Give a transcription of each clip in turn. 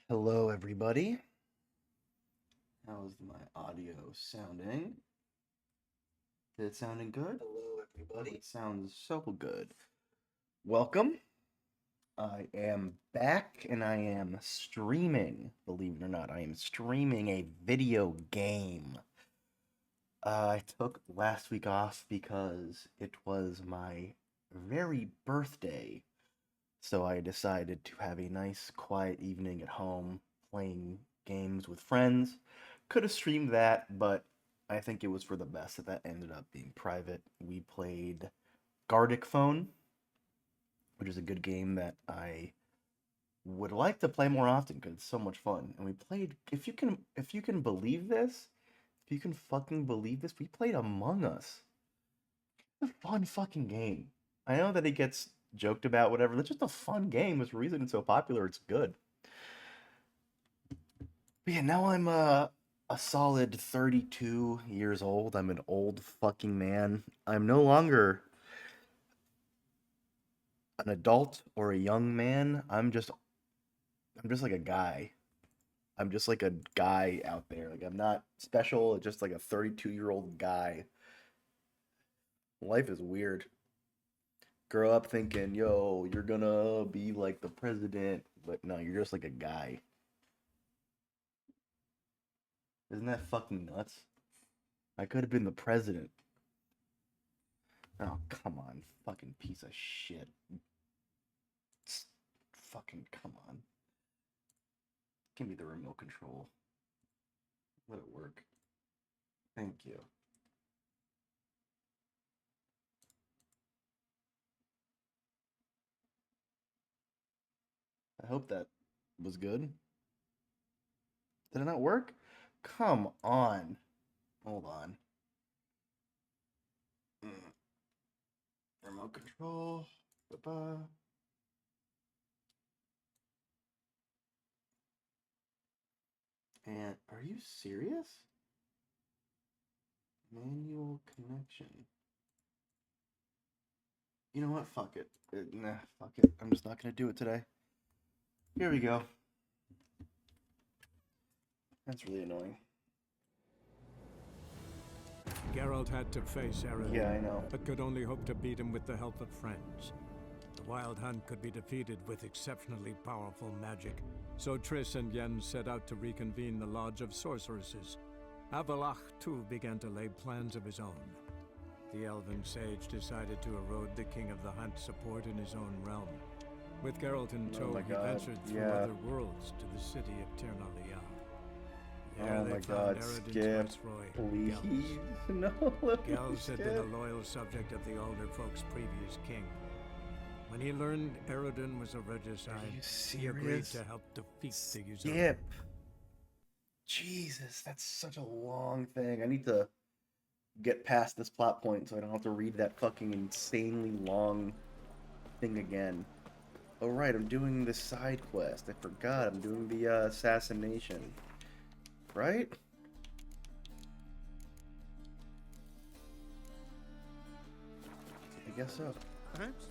Hello, everybody. How's my audio sounding? Is it sounding good? Hello, everybody. It sounds so good. Welcome. I am back and I am streaming. Believe it or not, I am streaming a video game. I took last week off because it was my very birthday. So I decided to have a nice, quiet evening at home playing games with friends. Could have streamed that, but I think it was for the best that ended up being private. We played Gardic Phone, which is a good game that I would like to play more often because it's so much fun. And we played, if you can believe this, if you can fucking believe this, we played Among Us. It's a fun fucking game. I know that it gets joked about, whatever. It's just a fun game. There's a reason it's so popular. It's good. But yeah, now I'm a solid 32 years old. I'm an old fucking man. I'm no longer an adult or a young man. I'm just like a guy. I'm just like a guy out there. Like I'm not special, just like a 32-year-old guy. Life is weird. Grow up thinking, yo, you're gonna be like the president, but no, you're just like a guy. Isn't that fucking nuts? I could have been the president. Oh, come on. Fucking piece of shit. Fucking come on. Give me the remote control. Let it work. Thank you. I hope that was good. Did it not work? Come on. Hold on. Remote control. Ba-ba. And are you serious? Manual connection. You know what? Fuck it. Nah, fuck it. I'm just not gonna do it today. Here we go. That's really annoying. Geralt had to face Eredin, Yeah, I know. but could only hope to beat him with the help of friends. The Wild Hunt could be defeated with exceptionally powerful magic, so Triss and Yen set out to reconvene the Lodge of Sorceresses. Avallac'h, too, began to lay plans of his own. The elven sage decided to erode the King of the Hunt's support in his own realm. With Geralt in tow, my he God, ventured through yeah. other worlds to the city of Tir na Lial. Oh my God, Skip, please. No, Gels had been Skip. a loyal subject of the Alder Folk's previous king. When he learned Eredin was a regicide, he agreed serious? to help defeat the usurper. Skip. Jesus, that's such a long thing. I need to get past this plot point so I don't have to read that fucking insanely long thing again. Oh right, I'm doing the side quest. I forgot. I'm doing the assassination. Right? I guess so. Perhaps?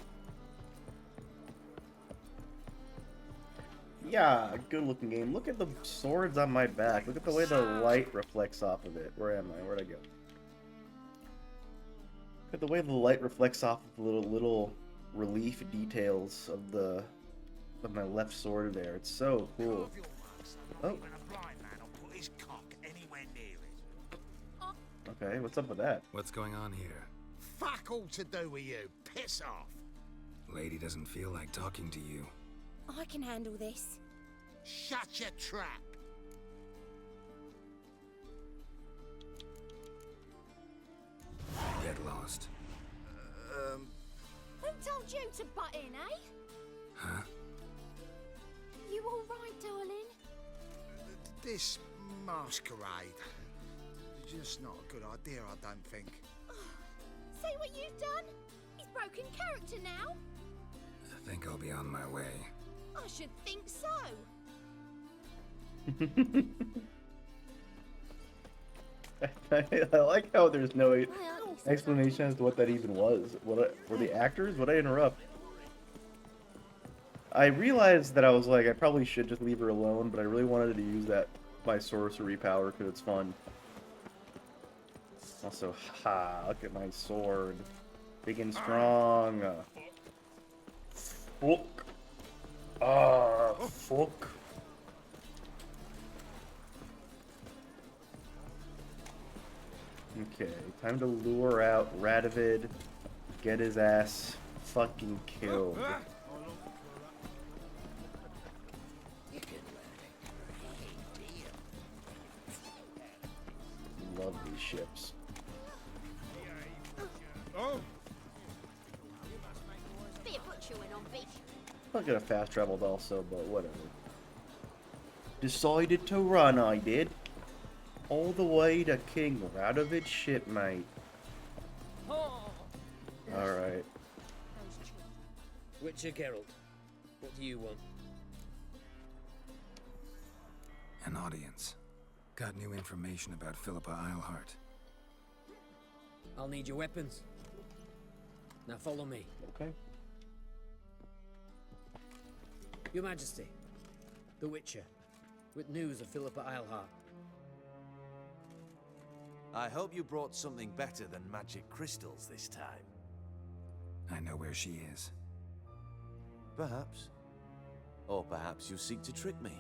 Yeah, good looking game. Look at the swords on my back. Look at the way the light reflects off of it. Where am I? Where'd I go? Look at the way the light reflects off of the little relief details of my left sword there. It's so cool. Oh. Okay, what's up with that? What's going on here? Fuck all to do with you. Piss off. Lady doesn't feel like talking to you. I can handle this. Shut your trap. Get lost. Who told you to butt in, eh? Huh? You all right, darling? This masquerade. Just not a good idea, I don't think. See what you've done? He's broken character now. I think I'll be on my way. I should think so. I like how there's no Well, explanation as to what that even was. Were the actors? Would I interrupt? I realized that I was like, I probably should just leave her alone, but I really wanted to use that my sorcery power because it's fun. Also, ha! Look at my sword, big and strong. Fuck. Fuck. Okay, time to lure out Radovid, get his ass fucking killed. Love these ships. Bit of butchering on beef. Not gonna fast traveled also, but whatever. Decided to run, I did. All the way to King Radovid's ship, mate. Alright. Witcher Geralt, what do you want? An audience. Got new information about Philippa Eilhart. I'll need your weapons. Now follow me. Okay. Your Majesty, the Witcher, with news of Philippa Eilhart. I hope you brought something better than magic crystals this time. I know where she is. Perhaps. Or perhaps you seek to trick me,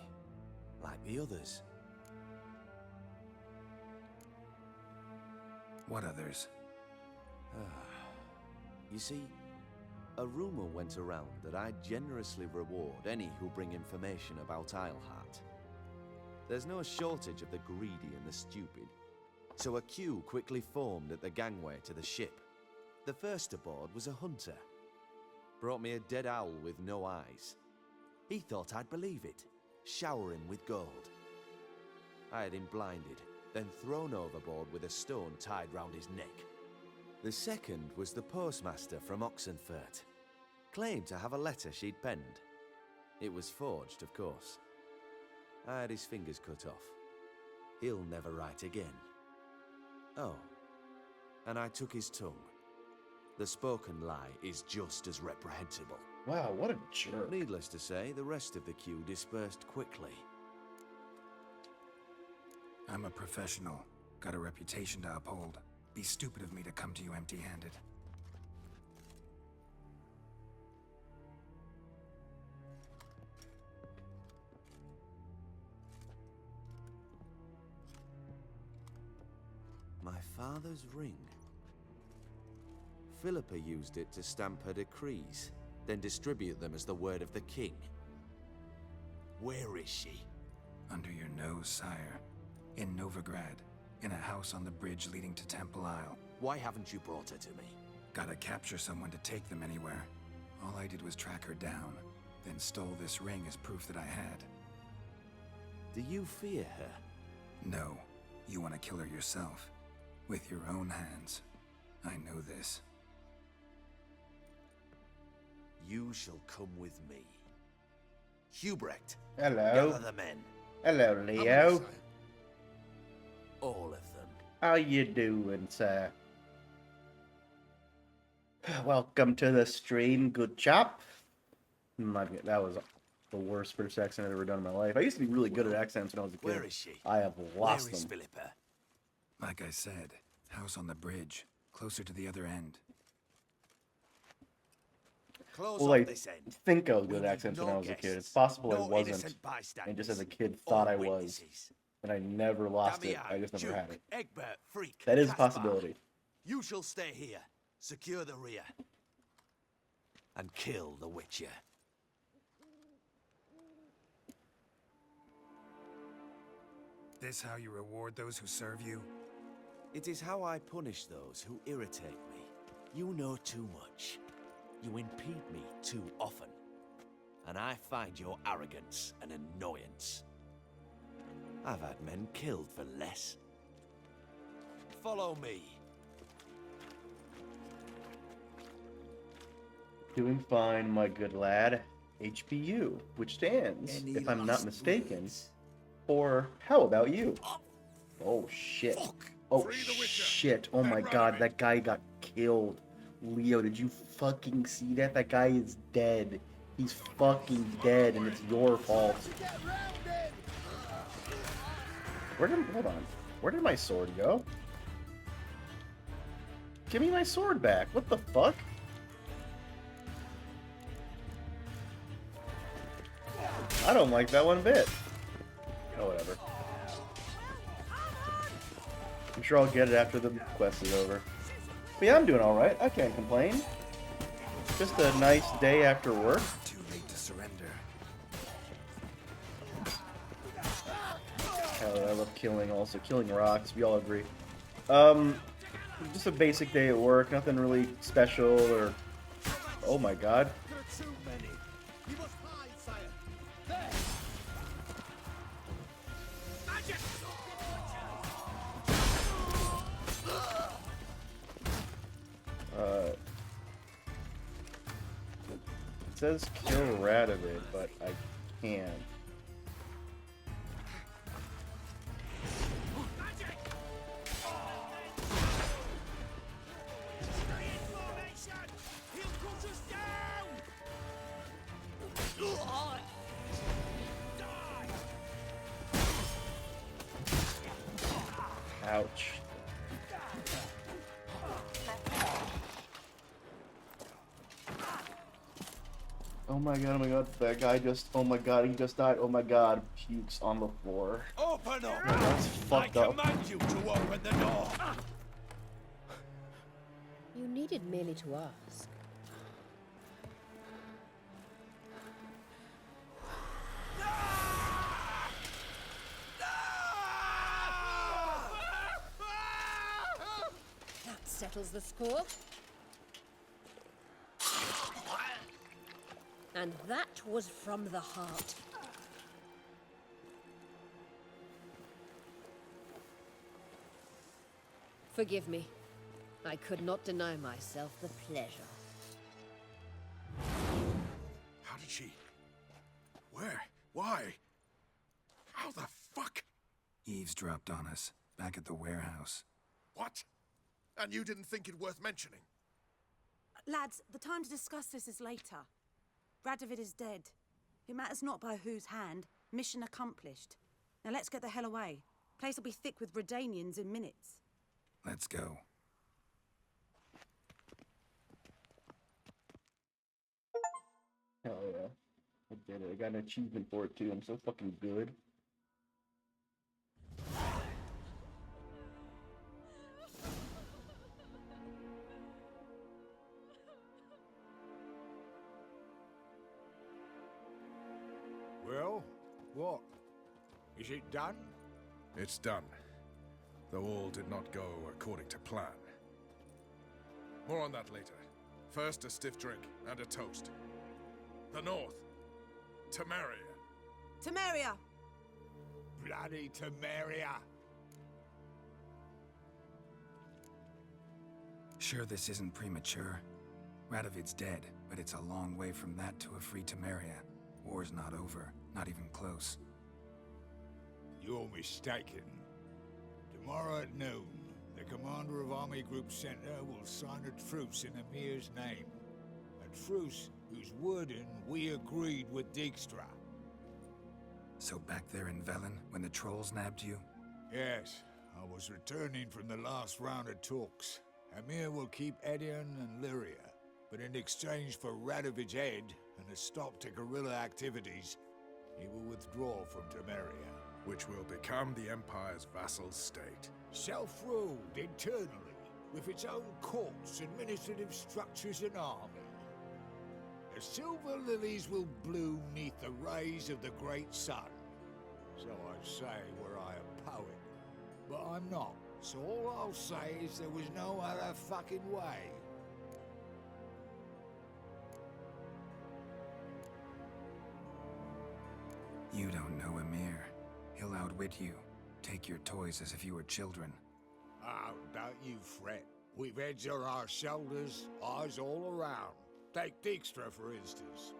like the others. What others? You see, a rumor went around that I generously reward any who bring information about Eilhart. There's no shortage of the greedy and the stupid, so a queue quickly formed at the gangway to the ship. The first aboard was a hunter. Brought me a dead owl with no eyes. He thought I'd believe it, shower him with gold. I had him blinded, then thrown overboard with a stone tied round his neck. The second was the postmaster from Oxenfurt. Claimed to have a letter she'd penned. It was forged, of course. I had his fingers cut off. He'll never write again. Oh, and I took his tongue. The spoken lie is just as reprehensible. Wow, what a jerk. Needless to say, the rest of the queue dispersed quickly. I'm a professional. Got a reputation to uphold. Be stupid of me to come to you empty-handed. My father's ring. Philippa used it to stamp her decrees, then distribute them as the word of the king. Where is she? Under your nose, sire. In Novigrad. In a house on the bridge leading to Temple Isle. Why haven't you brought her to me? Gotta capture someone to take them anywhere. All I did was track her down, then stole this ring as proof that I had. Do you fear her? No, you want to kill her yourself. With your own hands. I know this. You shall come with me. Hubrecht, Hello. gather the men. Hello, Leo. All of them. How you doing, sir? Welcome to the stream, good chap. That was the worst British accent I've ever done in my life. I used to be really good at accents when I was a kid. Where is she? I have lost Where is them. Philippa? Like I said, house on the bridge, closer to the other end. Close Well, off I this end. think I was We good at need accents when no I was a kid. It's guests, possible I no wasn't, innocent bystanders, and just as a kid all thought I was, witnesses. and I never lost it. Damian, I just never had Duke, it. Egbert, Freak, That is a Caspar. possibility. You shall stay here, secure the rear, and kill the Witcher. This how you reward those who serve you? It is how I punish those who irritate me. You know too much. You impede me too often. And I find your arrogance an annoyance. I've had men killed for less. Follow me. Doing fine, my good lad. HPU, which stands, Any if I'm not last mistaken, words? for how about you? Oh shit. Fuck. Oh Free the Witcher. shit. Oh my And god, Radovid. that guy got killed. Leo, did you fucking see that? That guy is dead. He's fucking dead, and it's your fault. Hold on. Where did my sword go? Give me my sword back. What the fuck? I don't like that one bit. Oh, whatever. I'm sure I'll get it after the quest is over. But yeah, I'm doing alright. I can't complain. Just a nice day after work. Too late to surrender. Hell, I love killing also. Killing rocks, we all agree. Just a basic day at work. Nothing really special or... Oh my god. It says kill Radovid, but I can't. Ouch. Oh my god, that guy just, oh my god, he just died, oh my god, pukes on the floor. Open up! Yeah, that's fucked up. I command you to open the door! You needed merely to ask. That settles the score. And that was from the heart. Forgive me. I could not deny myself the pleasure. How did she? Where? Why? How the fuck? Eavesdropped on us, back at the warehouse. What? And you didn't think it worth mentioning? Lads, the time to discuss this is later. Radovid is dead. It matters not by whose hand. Mission accomplished. Now let's get the hell away. Place will be thick with Redanians in minutes. Let's go. Hell yeah. I did it. I got an achievement for it too. I'm so fucking good. Well, what? Is it done? It's done. Though all did not go according to plan. More on that later. First, a stiff drink and a toast. The North. Temeria. Temeria! Bloody Temeria! Sure this isn't premature? Radovid's dead, but it's a long way from that to a free Temeria. War's not over, not even close. You're mistaken. Tomorrow at noon, the commander of Army Group Center will sign a truce in Emir's name. A truce whose wording we agreed with Dijkstra. So back there in Velen, when the trolls nabbed you? Yes, I was returning from the last round of talks. Emir will keep Edion and Lyria, but in exchange for Radovid's head and a stop to guerrilla activities, he will withdraw from Temeria. Which will become the Empire's vassal state. Self-ruled internally, with its own courts, administrative structures and army. The silver lilies will bloom neath the rays of the great sun. So I'd say were I a poet. But I'm not, so all I'll say is there was no other fucking way. You don't know Emir. He'll outwit you. Take your toys as if you were children. Oh, don't you fret. We've heads on our shoulders, eyes all around. Take Dijkstra, for instance.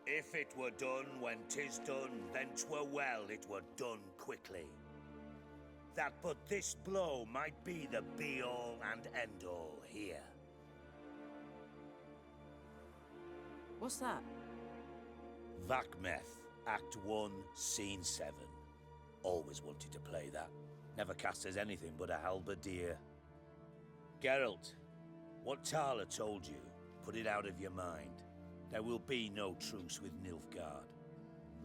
If it were done when 'tis done, then 'twere well it were done quickly. That but this blow might be the be-all and end-all here. What's that? Vakmeth, Act 1, Scene 7. Always wanted to play that. Never cast as anything but a halberdier. Geralt, what Tala told you, put it out of your mind. There will be no truce with Nilfgaard.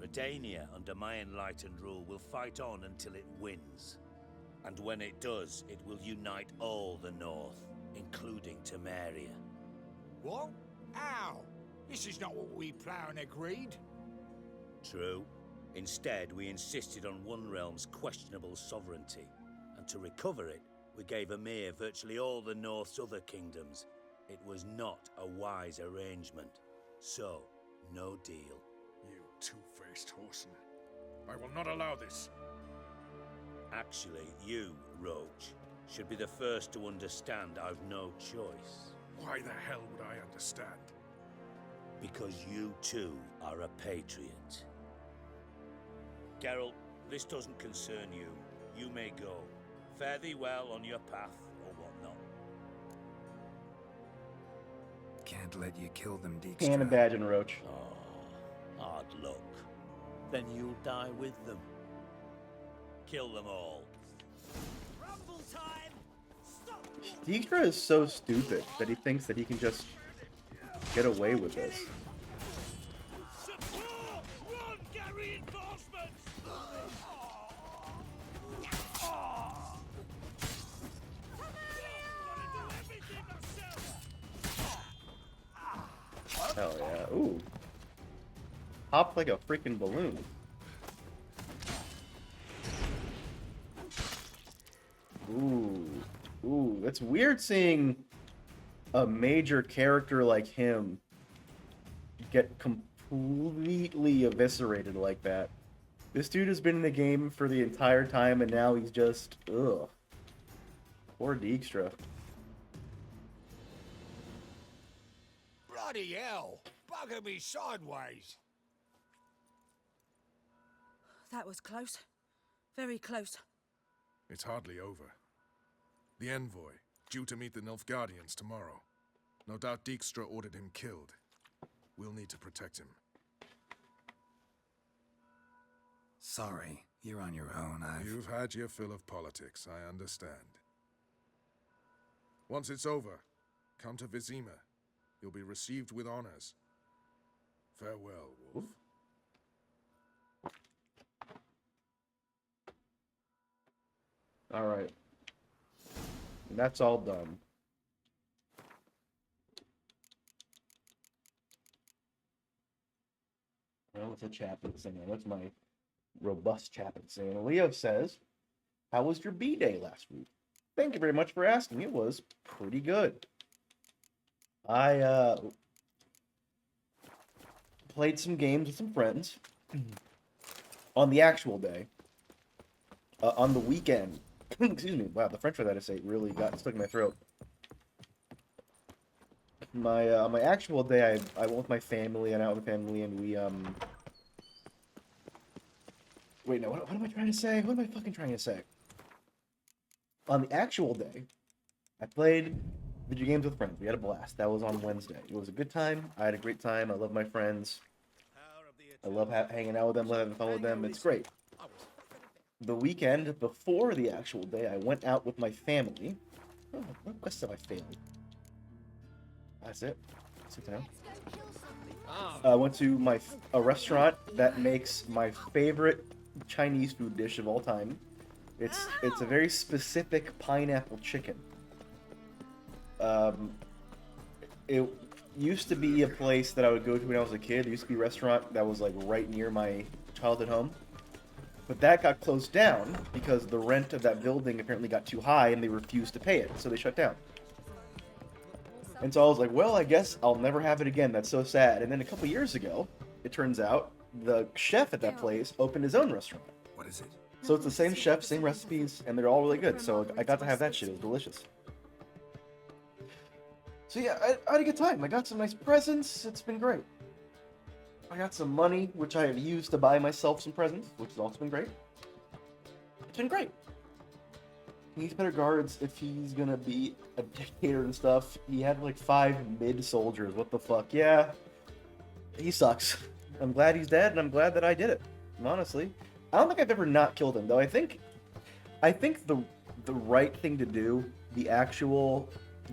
Redania, under my enlightened rule, will fight on until it wins. And when it does, it will unite all the North, including Temeria. What? How? This is not what we planned and agreed. True. Instead, we insisted on one realm's questionable sovereignty, and to recover it, we gave Emir virtually all the North's other kingdoms. It was not a wise arrangement. So, no deal. You two-faced horseman. I will not allow this. Actually, you, Roach, should be the first to understand I've no choice. Why the hell would I understand? Because you too are a patriot. Geralt, this doesn't concern you. You may go. Fare thee well on your path, or whatnot. Can't let you kill them, Dijkstra. Can't imagine, Roach. Oh, hard luck. Then you'll die with them. Kill them all. Rumble time! Stop! Dijkstra is so stupid that he thinks that he can just get away with this. Support! Run, get reinforcements! Hell yeah. Ooh. Hop like a freaking balloon. Ooh. Ooh. It's weird seeing a major character like him get completely eviscerated like that. This dude has been in the game for the entire time and now he's just... Ugh. Poor Dijkstra. Bloody hell! Bugger me sideways! That was close. Very close. It's hardly over. The envoy, due to meet the Nilfgaardians tomorrow. No doubt Dijkstra ordered him killed. We'll need to protect him. Sorry, you're on your own. You've had your fill of politics, I understand. Once it's over, come to Vizima. You'll be received with honors. Farewell, Wolf. Alright. That's all done. Well, what's a chat been saying? What's my robust chat been saying? Leo says, how was your B-Day last week? Thank you very much for asking. It was pretty good. I played some games with some friends on the actual day. On the weekend. Excuse me. Wow, the French for that I say really got stuck in my throat. On my actual day, I went with my family and out with my family, and we Wait, no. What am I trying to say? What am I fucking trying to say? On the actual day, I played video games with friends. We had a blast. That was on Wednesday. It was a good time. I had a great time. I love my friends. I love hanging out with them, having fun with them. It's great. The weekend before the actual day, I went out with my family. Oh, what quest have I failed? That's it. Sit down. I went to a restaurant that makes my favorite Chinese food dish of all time. It's a very specific pineapple chicken. It used to be a place that I would go to when I was a kid. It used to be a restaurant that was like right near my childhood home. But that got closed down because the rent of that building apparently got too high and they refused to pay it, so they shut down. And so I was like, well, I guess I'll never have it again. That's so sad. And then a couple years ago, it turns out the chef at that place opened his own restaurant. What is it? So it's the same chef, same recipes, and they're all really good. So I got to have that shit. It was delicious. So yeah, I had a good time. I got some nice presents. It's been great. I got some money, which I have used to buy myself some presents, which has also been great. It's been great. He needs better guards if he's gonna be a dictator and stuff. He had like 5 mid-soldiers. What the fuck? Yeah. He sucks. I'm glad he's dead, and I'm glad that I did it. Honestly, I don't think I've ever not killed him, though. I think the right thing to do, the actual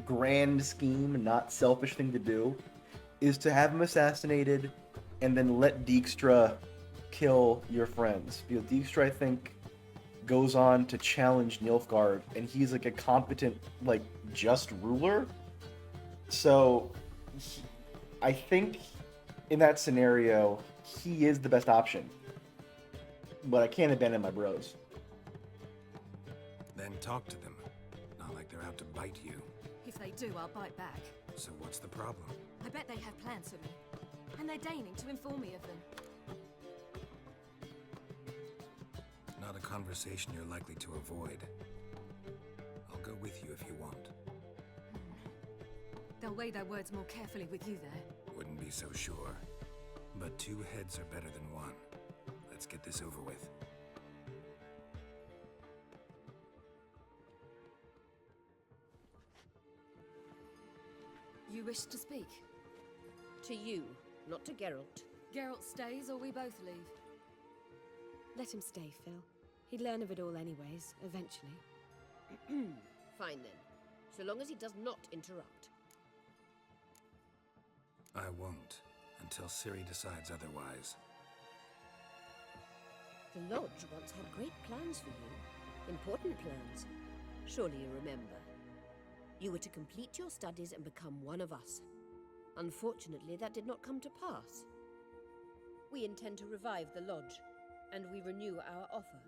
grand scheme, not selfish thing to do, is to have him assassinated, and then let Dijkstra kill your friends. Because Dijkstra, I think, goes on to challenge Nilfgaard, and he's like a competent, like, just ruler. So, I think in that scenario, he is the best option. But I can't abandon my bros. Then talk to them. Not like they're out to bite you. If they do, I'll bite back. So what's the problem? I bet they have plans for me. And they're deigning to inform me of them. Not a conversation you're likely to avoid. I'll go with you if you want. They'll weigh their words more carefully with you there. Wouldn't be so sure. But 2 heads are better than 1. Let's get this over with. You wish to speak? To you, not to Geralt. Geralt stays or we both leave? Let him stay, Phil. He'd learn of it all anyways, eventually. Fine then. So long as he does not interrupt. I won't, until Ciri decides otherwise. The Lodge once had great plans for you. Important plans. Surely you remember. You were to complete your studies and become one of us. Unfortunately, that did not come to pass. We intend to revive the Lodge, and we renew our offer.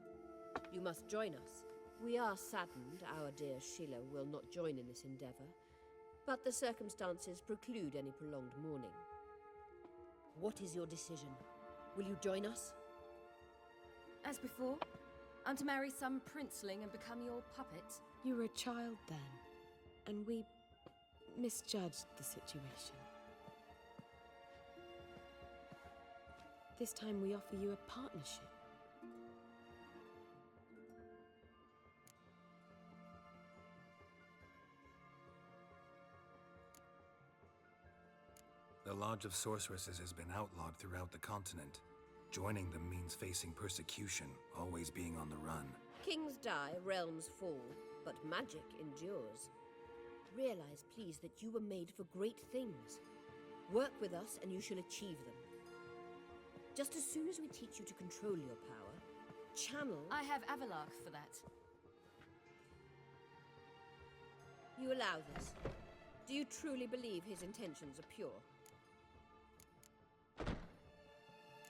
You must join us. We are saddened our dear Sheila will not join in this endeavor, but the circumstances preclude any prolonged mourning. What is your decision? Will you join us? As before, I'm to marry some princeling and become your puppet. You were a child then, and we misjudged the situation. This time we offer you a partnership. The Lodge of Sorceresses has been outlawed throughout the continent. Joining them means facing persecution, always being on the run. Kings die, realms fall, but magic endures. Realize, please, that you were made for great things. Work with us and you shall achieve them. Just as soon as we teach you to control your power, channel... I have Avalach for that. You allow this. Do you truly believe his intentions are pure?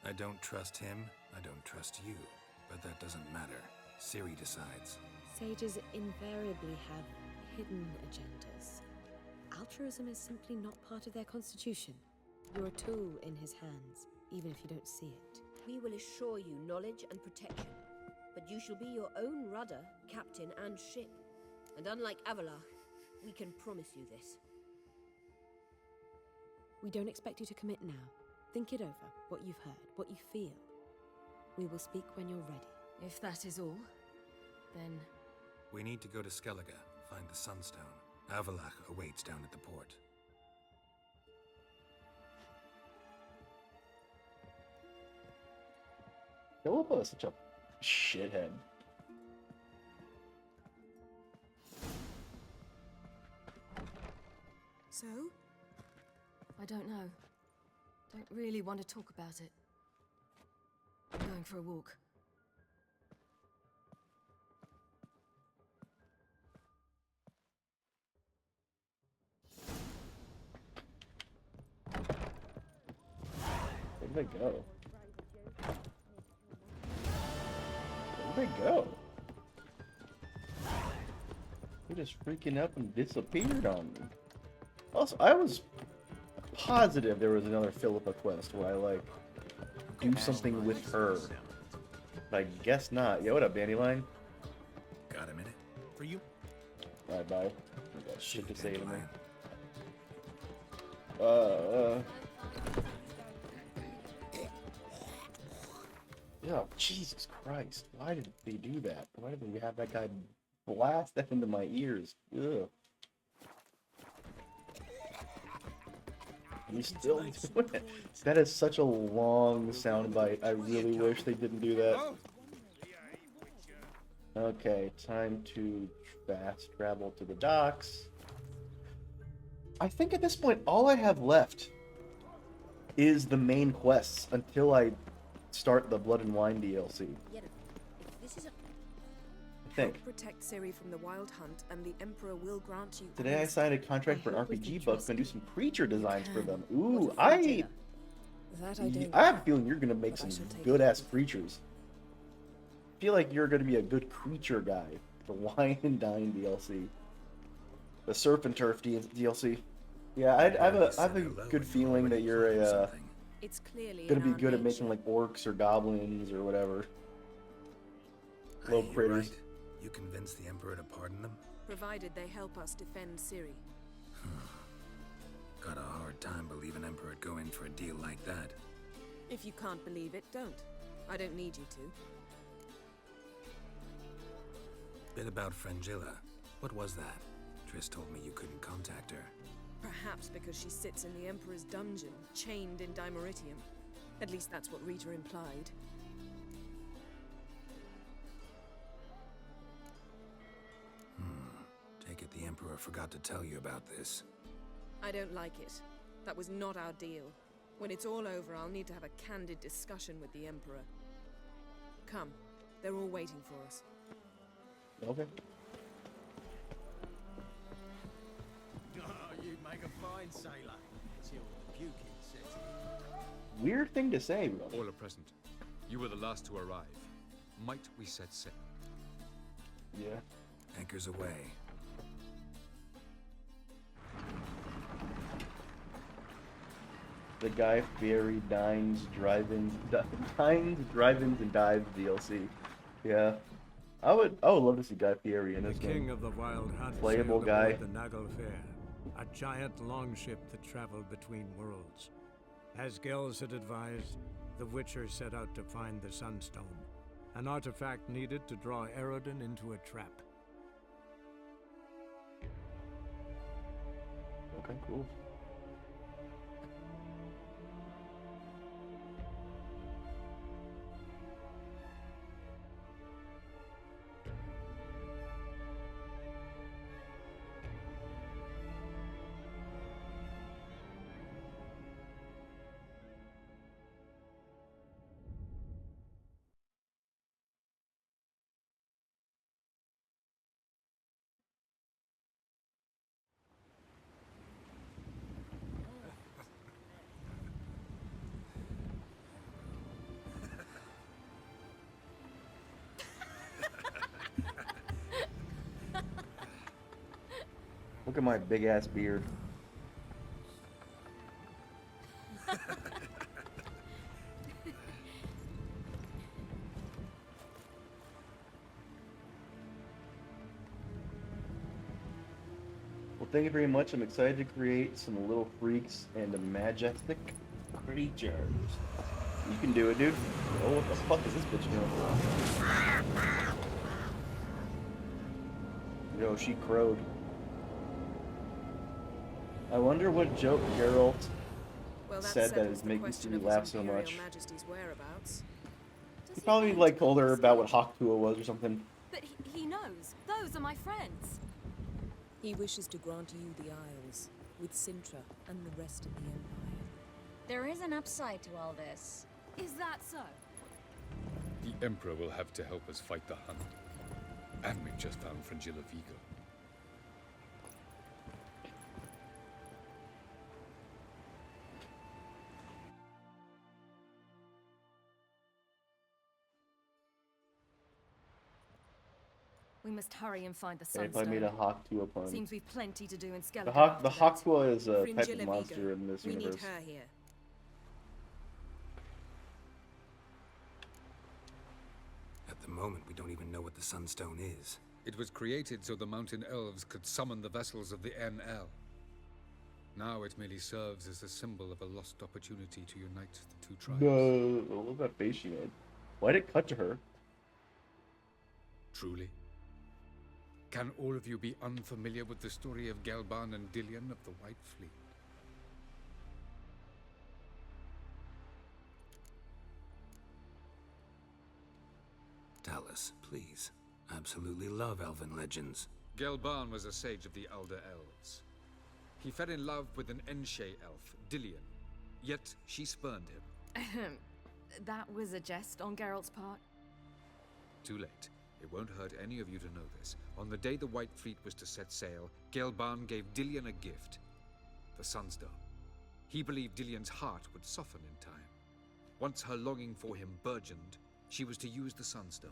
I don't trust him, I don't trust you. But that doesn't matter. Ciri decides. Sages invariably have hidden agendas. Altruism is simply not part of their constitution. You're a tool in his hands, even if you don't see it. We will assure you knowledge and protection, but you shall be your own rudder, captain, and ship. And unlike Avalach, we can promise you this. We don't expect you to commit now. Think it over, what you've heard, what you feel. We will speak when you're ready. If that is all, then... We need to go to Skellige, find the Sunstone. Avalach awaits down at the port. Philippa is such a shithead. So? I don't know. Don't really want to talk about it. I'm going for a walk. Where'd they go? Where'd they go? They just freaking up and disappeared on me. Also, I was positive there was another Philippa quest where I, like, do something with her. But I guess not. Yo, what up, Dandelion? Got a minute? For you? Bye-bye. I got shit to say to me. Yeah, Jesus Christ. Why did they do that? Why did we have that guy blast that into my ears? Ugh. He's still doing it. That is such a long soundbite. I really wish they didn't do that. Okay, time to fast travel to the docks. I think at this point, all I have left is the main quests until I start the Blood and Wine DLC. I think. Protect Ciri from the Wild Hunt, and the Emperor will grant you. Today I signed a contract for an RPG book and do some creature designs for them. Ooh, I have a feeling you're gonna make some good ass creatures. I feel like you're gonna be a good creature guy for Wine and Dine DLC. The Surf and Turf DLC. Yeah, I have a good feeling that you're gonna be good at making like orcs or goblins or whatever. Little critters. Right. You convinced the Emperor to pardon them? Provided they help us defend Ciri. Got a hard time believing Emperor would go in for a deal like that. If you can't believe it, don't. I don't need you to. Bit about Frangilla. What was that? Triss told me you couldn't contact her. Perhaps because she sits in the Emperor's dungeon, chained in Dimeritium. At least that's what Rita implied. Take it the Emperor forgot to tell you about this. I don't like it. That was not our deal. When it's all over, I'll need to have a candid discussion with the Emperor. Come. They're all waiting for us. Okay. Oh, you make a fine sailor. Till the puking sets in. Weird thing to say, bro. All are present. You were the last to arrive. Might we set sail? Yeah. Anchors away. The Guy Fieri Dines, Drive-Ins, and Dives DLC. Yeah. I would love to see Guy Fieri in this The game. king of the Wild Hunt Playable sailed guy. aboard the Naglfar, a giant longship that traveled between worlds. As Gels had advised, the Witcher set out to find the Sunstone, an artifact needed to draw Eredin into a trap. Okay, cool. Look at my big ass beard. Well, thank you very much. I'm excited to create some little freaks and majestic creatures. You can do it, dude. Oh, what the fuck is this bitch doing? Yo, she crowed. I wonder what joke Geralt said that is making Ciri laugh so much. Majesty's whereabouts. He probably like told her about what Hawktua was or something. But he knows. Those are my friends. He wishes to grant you the Isles, with Sintra and the rest of the Empire. There is an upside to all this. Is that so? The Emperor will have to help us fight the Hunt. And we've just found Frangilla Vigo. We must hurry and find the Yeah, if I Sunstone. made a Hawktua pun. Seems we've plenty to do in Skellige. The Hawktua is a type Fringilla of monster Vigo. in this We universe. need her here. At the moment, we don't even know what the Sunstone is. It was created so the mountain elves could summon the vessels of the NL. Now it merely serves as a symbol of a lost opportunity to unite the two tribes. No, look at that face she made. Why'd it cut to her? Truly? Can all of you be unfamiliar with the story of Gelban and Dillion of the White Fleet? Nicholas, please. Absolutely love elven legends. Gelban was a sage of the Elder Elves. He fell in love with an Enshe elf, Dillion, yet she spurned him. That was a jest on Geralt's part. Too late. It won't hurt any of you to know this. On the day the White Fleet was to set sail, Gelban gave Dillion a gift. The Sunstone. He believed Dillion's heart would soften in time. Once her longing for him burgeoned, she was to use the Sunstone.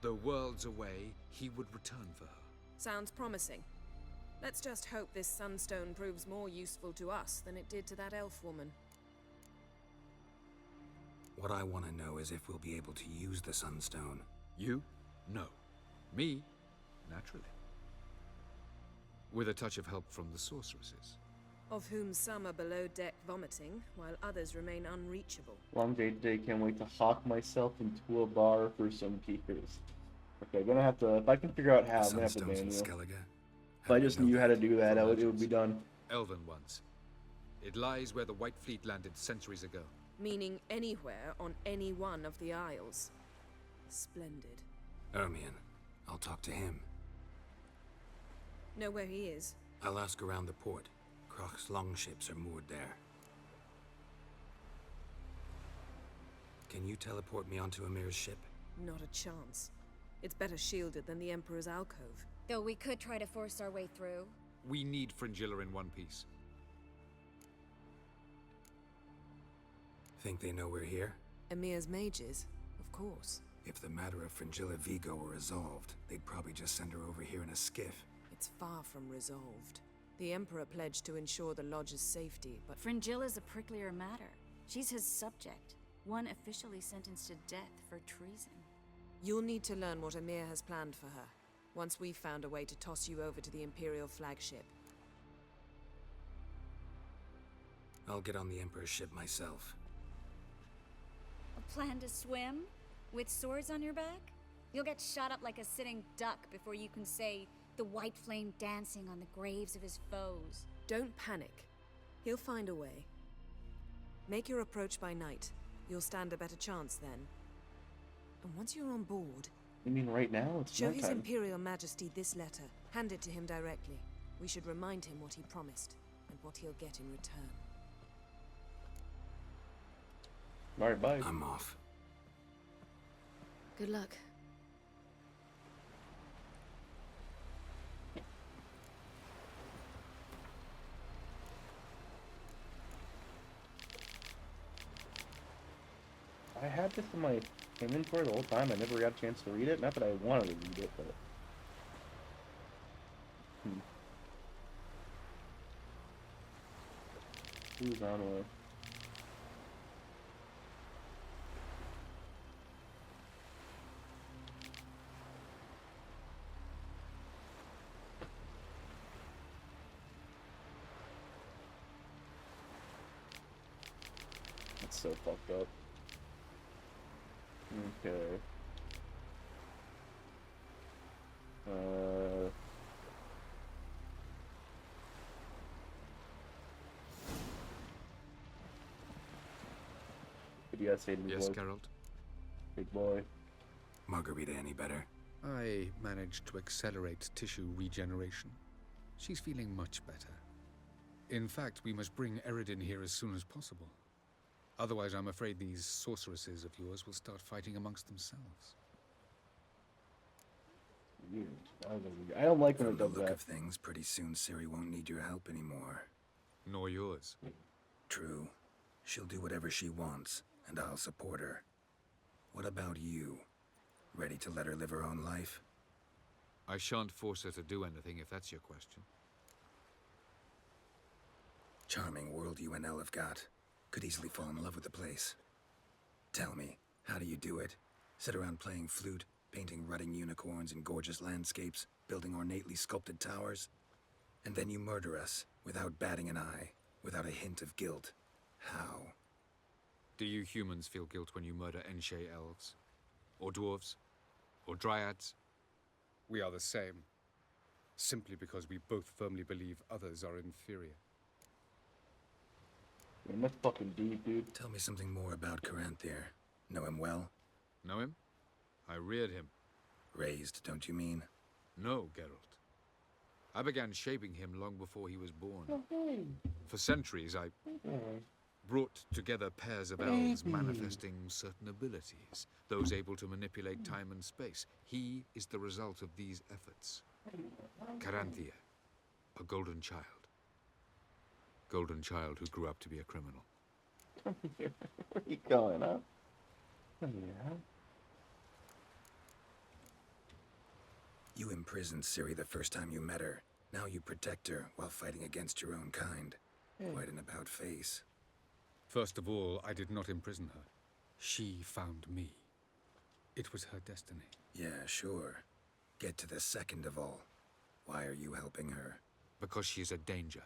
Though worlds away, he would return for her. Sounds promising. Let's just hope this Sunstone proves more useful to us than it did to that elf woman. What I want to know is if we'll be able to use the Sunstone. You? No. Me? Naturally. With a touch of help from the sorceresses. Of whom some are below deck vomiting, while others remain unreachable. Long day today, can't wait to hawk myself into a bar for some keepers. Okay, gonna have to, if I can figure out how, I'm gonna have to ban you. If I just knew how to do that, it would be done. Elven ones. It lies where the White Fleet landed centuries ago. Meaning anywhere on any one of the Isles. Splendid. Ermion, I'll talk to him. Know where he is? I'll ask around the port. Croc's longships are moored there. Can you teleport me onto Amir's ship? Not a chance. It's better shielded than the Emperor's alcove. Though we could try to force our way through. We need Fringilla in one piece. Think they know we're here? Emir's mages, of course. If the matter of Fringilla Vigo were resolved, they'd probably just send her over here in a skiff. It's far from resolved. The Emperor pledged to ensure the Lodge's safety, but Fringilla's a pricklier matter. She's his subject, one officially sentenced to death for treason. You'll need to learn what Emir has planned for her, once we've found a way to toss you over to the Imperial flagship. I'll get on the Emperor's ship myself. A plan to swim? With swords on your back? You'll get shot up like a sitting duck before you can say, "The white flame dancing on the graves of his foes." Don't panic. He'll find a way. Make your approach by night. You'll stand a better chance then. And once you're on board... You mean right now? It's show His nighttime. Imperial Majesty this letter. Hand it to him directly. We should remind him what he promised, and what he'll get in return. Alright, bye. I'm off. Good luck. I had this in my inventory the whole time. I never got a chance to read it. Not that I wanted to read it, but... Who's on way? That's so fucked up. Okay. What do you guys say to me, Yes, boy? Geralt? Big boy. Margarita any better? I managed to accelerate tissue regeneration. She's feeling much better. In fact, we must bring Eredin here as soon as possible. Otherwise, I'm afraid these sorceresses of yours will start fighting amongst themselves. Weird. I don't like when it From the does look that. of things, pretty soon Ciri won't need your help anymore. Nor yours. True. She'll do whatever she wants, and I'll support her. What about you? Ready to let her live her own life? I shan't force her to do anything, if that's your question. Charming world you and Elle have got. Could easily fall in love with the place. Tell me, how do you do it? Sit around playing flute, painting rutting unicorns in gorgeous landscapes, building ornately sculpted towers? And then you murder us, without batting an eye, without a hint of guilt. How? Do you humans feel guilt when you murder Enshe elves? Or dwarves? Or dryads? We are the same. Simply because we both firmly believe others are inferior. Man, that's fucking deep, dude. Tell me something more about Caranthir. Know him well? Know him? I reared him. Raised, don't you mean? No, Geralt. I began shaping him long before he was born. For centuries, I brought together pairs of elves manifesting certain abilities, those able to manipulate time and space. He is the result of these efforts. Caranthea, a golden child. Golden child who grew up to be a criminal. Where are you going, huh? Yeah. You imprisoned Ciri the first time you met her. Now you protect her while fighting against your own kind. Quite an about face. First of all, I did not imprison her. She found me. It was her destiny. Yeah, sure. Get to the second of all. Why are you helping her? Because she is a danger.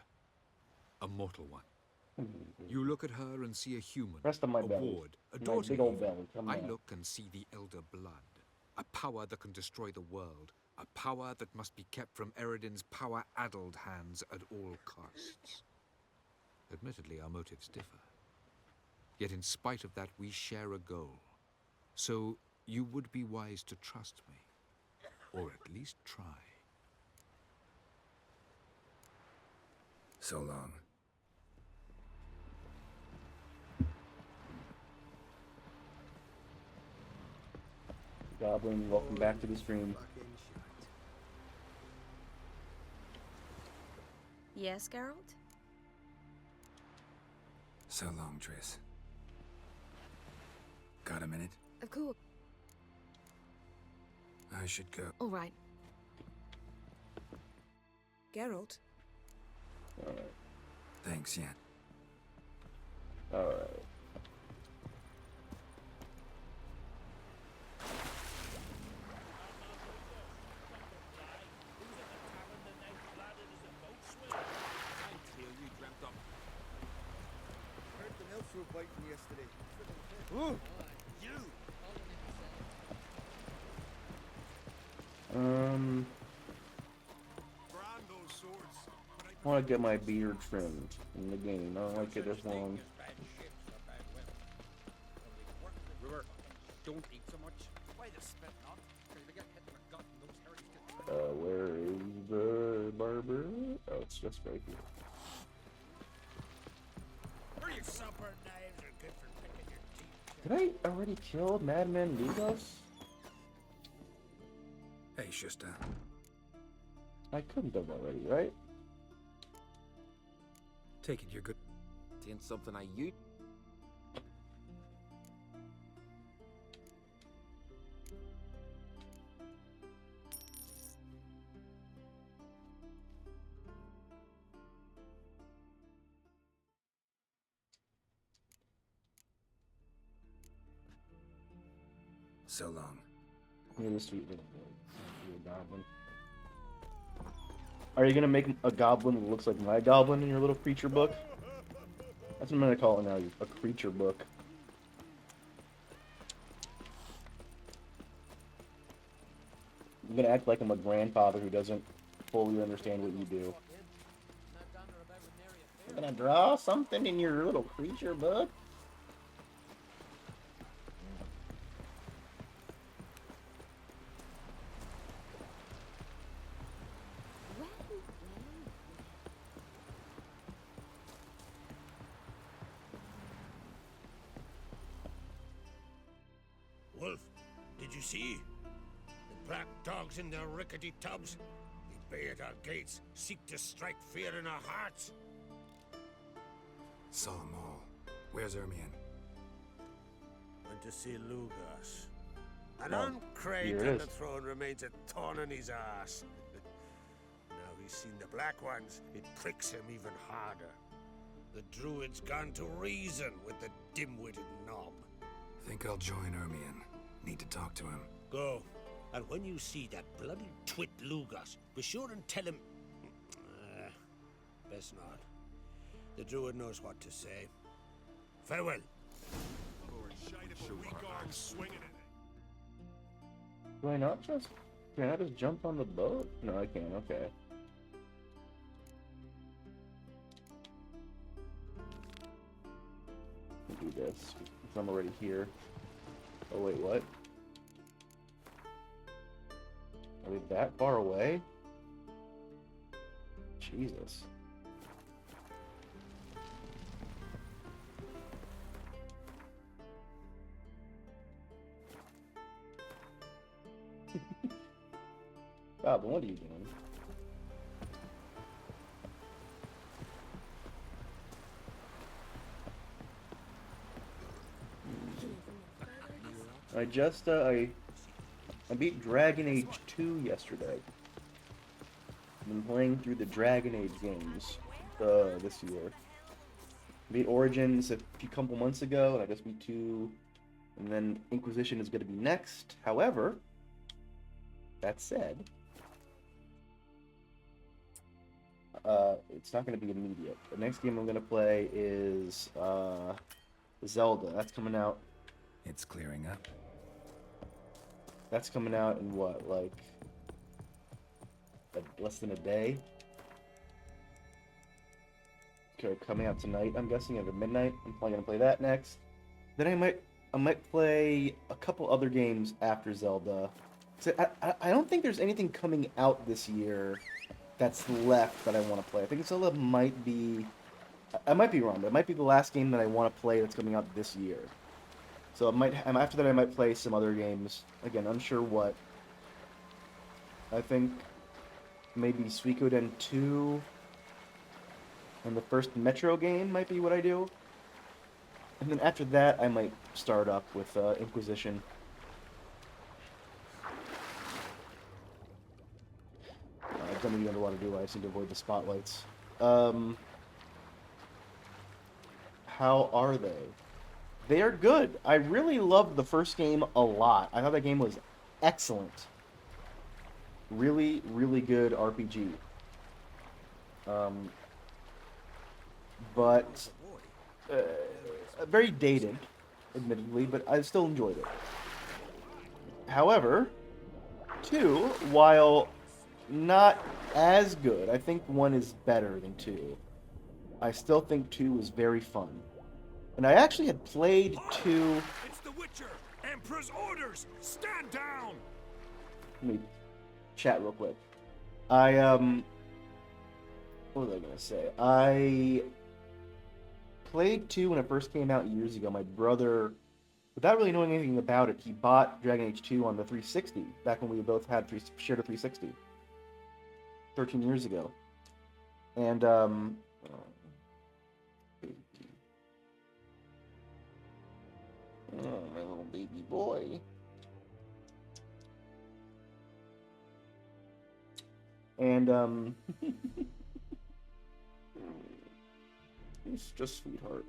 A mortal one. You look at her and see a human, Rest of my a belly. ward, a My daughter. big old even. belly, come I on. look and see the Elder Blood. A power that can destroy the world. A power that must be kept from Eredin's power-addled hands at all costs. Admittedly, our motives differ. Yet in spite of that, we share a goal. So you would be wise to trust me. Or at least try. So long. Goblin, welcome back to the stream. Yes, Geralt? So long, Triss. Got a minute? Of course. I should go. All right. Geralt? Alright. Thanks, Yen. Alright. Heard the elves were biting yesterday. Ooh! You! I want to get my beard trimmed in the game. I don't like it as long. River, don't eat so much. Why the spit not? You'll get hit in the gut and those hairy sticks. Where is the barber? Oh, it's just right here. Your supper knives are good for picking your teeth. Did I already kill Madman Lugos? Hey, Shusta. I couldn't have already, right? Take it you're good. Ain't something I use. So long. You're the sweet little boy. You're a goblin. Are you gonna make a goblin that looks like my goblin in your little creature book? That's what I'm gonna call it now, a creature book. I'm gonna act like I'm a grandfather who doesn't fully understand what you do. You're gonna draw something in your little creature book? Wolf, did you see? The black dogs in their rickety tubs. They bay at our gates, seek to strike fear in our hearts. Saw 'em all. Where's Ermion? Went to see Lugas. An Oh, uncrate here it on the is. throne remains a thorn in his ass. Now he's seen the Black Ones, it pricks him even harder. The druid's gone to reason with the dim-witted knob. Think I'll join Ermion. Need to talk to him. Go. And when you see that bloody twit Lugas, be sure and tell him... best not. The druid knows what to say. Farewell. Do I not just... Can I just jump on the boat? No, I can't. Okay. Let me do this. Because I'm already here. Oh, wait, what? Are we that far away? Jesus. Bob, what are you doing? I just, I beat Dragon Age 2 yesterday. I've been playing through the Dragon Age games this year. Beat Origins a couple months ago, and I just beat 2, and then Inquisition is going to be next. However, that said, it's not going to be immediate. The next game I'm going to play is Zelda. That's coming out. It's clearing up. That's coming out in what, like less than a day? Okay, coming out tonight, I'm guessing, at midnight. I'm probably gonna play that next. Then I might play a couple other games after Zelda. So I don't think there's anything coming out this year that's left that I want to play. I think Zelda might be... I might be wrong, but it might be the last game that I want to play that's coming out this year. So after that I might play some other games. Again, unsure what. I think maybe Suikoden 2 and the first Metro game might be what I do. And then after that I might start up with Inquisition. I don't even know what to do. I seem to avoid the spotlights. How are they? They are good. I really loved the first game a lot. I thought that game was excellent. Really, really good RPG. But very dated, admittedly, but I still enjoyed it. However, 2, while not as good, I think 1 is better than 2. I still think 2 was very fun. And I actually had played 2... It's the Witcher! Emperor's orders! Stand down! Let me chat real quick. What was I gonna say? I played 2 when it first came out years ago. My brother, without really knowing anything about it, he bought Dragon Age 2 on the 360, back when we both had shared a 360. 13 years ago. And, oh, my little baby boy. And, he's just a sweetheart.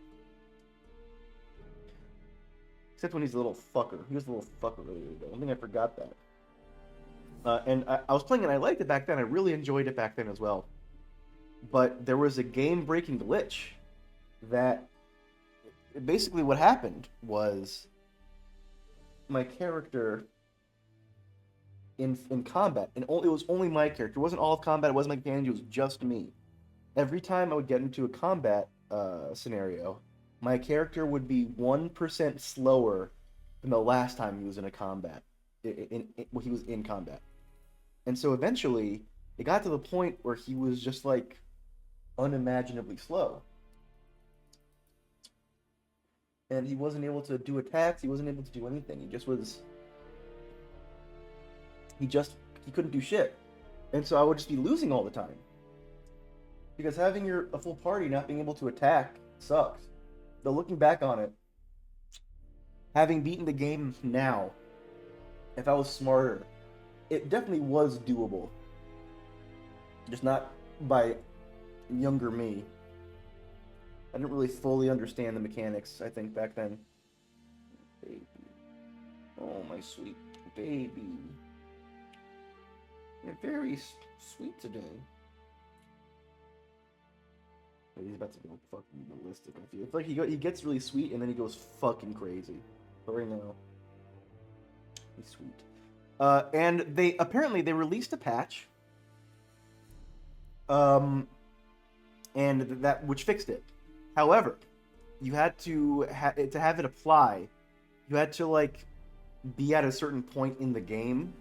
Except when he's a little fucker. He was a little fucker earlier today. I think I forgot that. And I was playing it, and I liked it back then. I really enjoyed it back then as well. But there was a game-breaking glitch that... Basically what happened was my character in combat, and it was only my character. It wasn't all of combat, it wasn't my companion, it was just me. Every time I would get into a combat scenario, my character would be 1% slower than the last time he was in a combat. When he was in combat. And so eventually, it got to the point where he was just like unimaginably slow. And he wasn't able to do attacks, he wasn't able to do anything. He just was... He couldn't do shit. And so I would just be losing all the time. Because having a full party not being able to attack sucks. Though looking back on it, having beaten the game now, if I was smarter, it definitely was doable. Just not by younger me. I didn't really fully understand the mechanics, I think, back then. Baby. Oh, my sweet baby. You're very sweet today. He's about to go fucking ballistic. I feel like he gets really sweet and then he goes fucking crazy. But right now, he's sweet. And they released a patch. And that which fixed it. However, you had to have it apply. You had to like be at a certain point in the game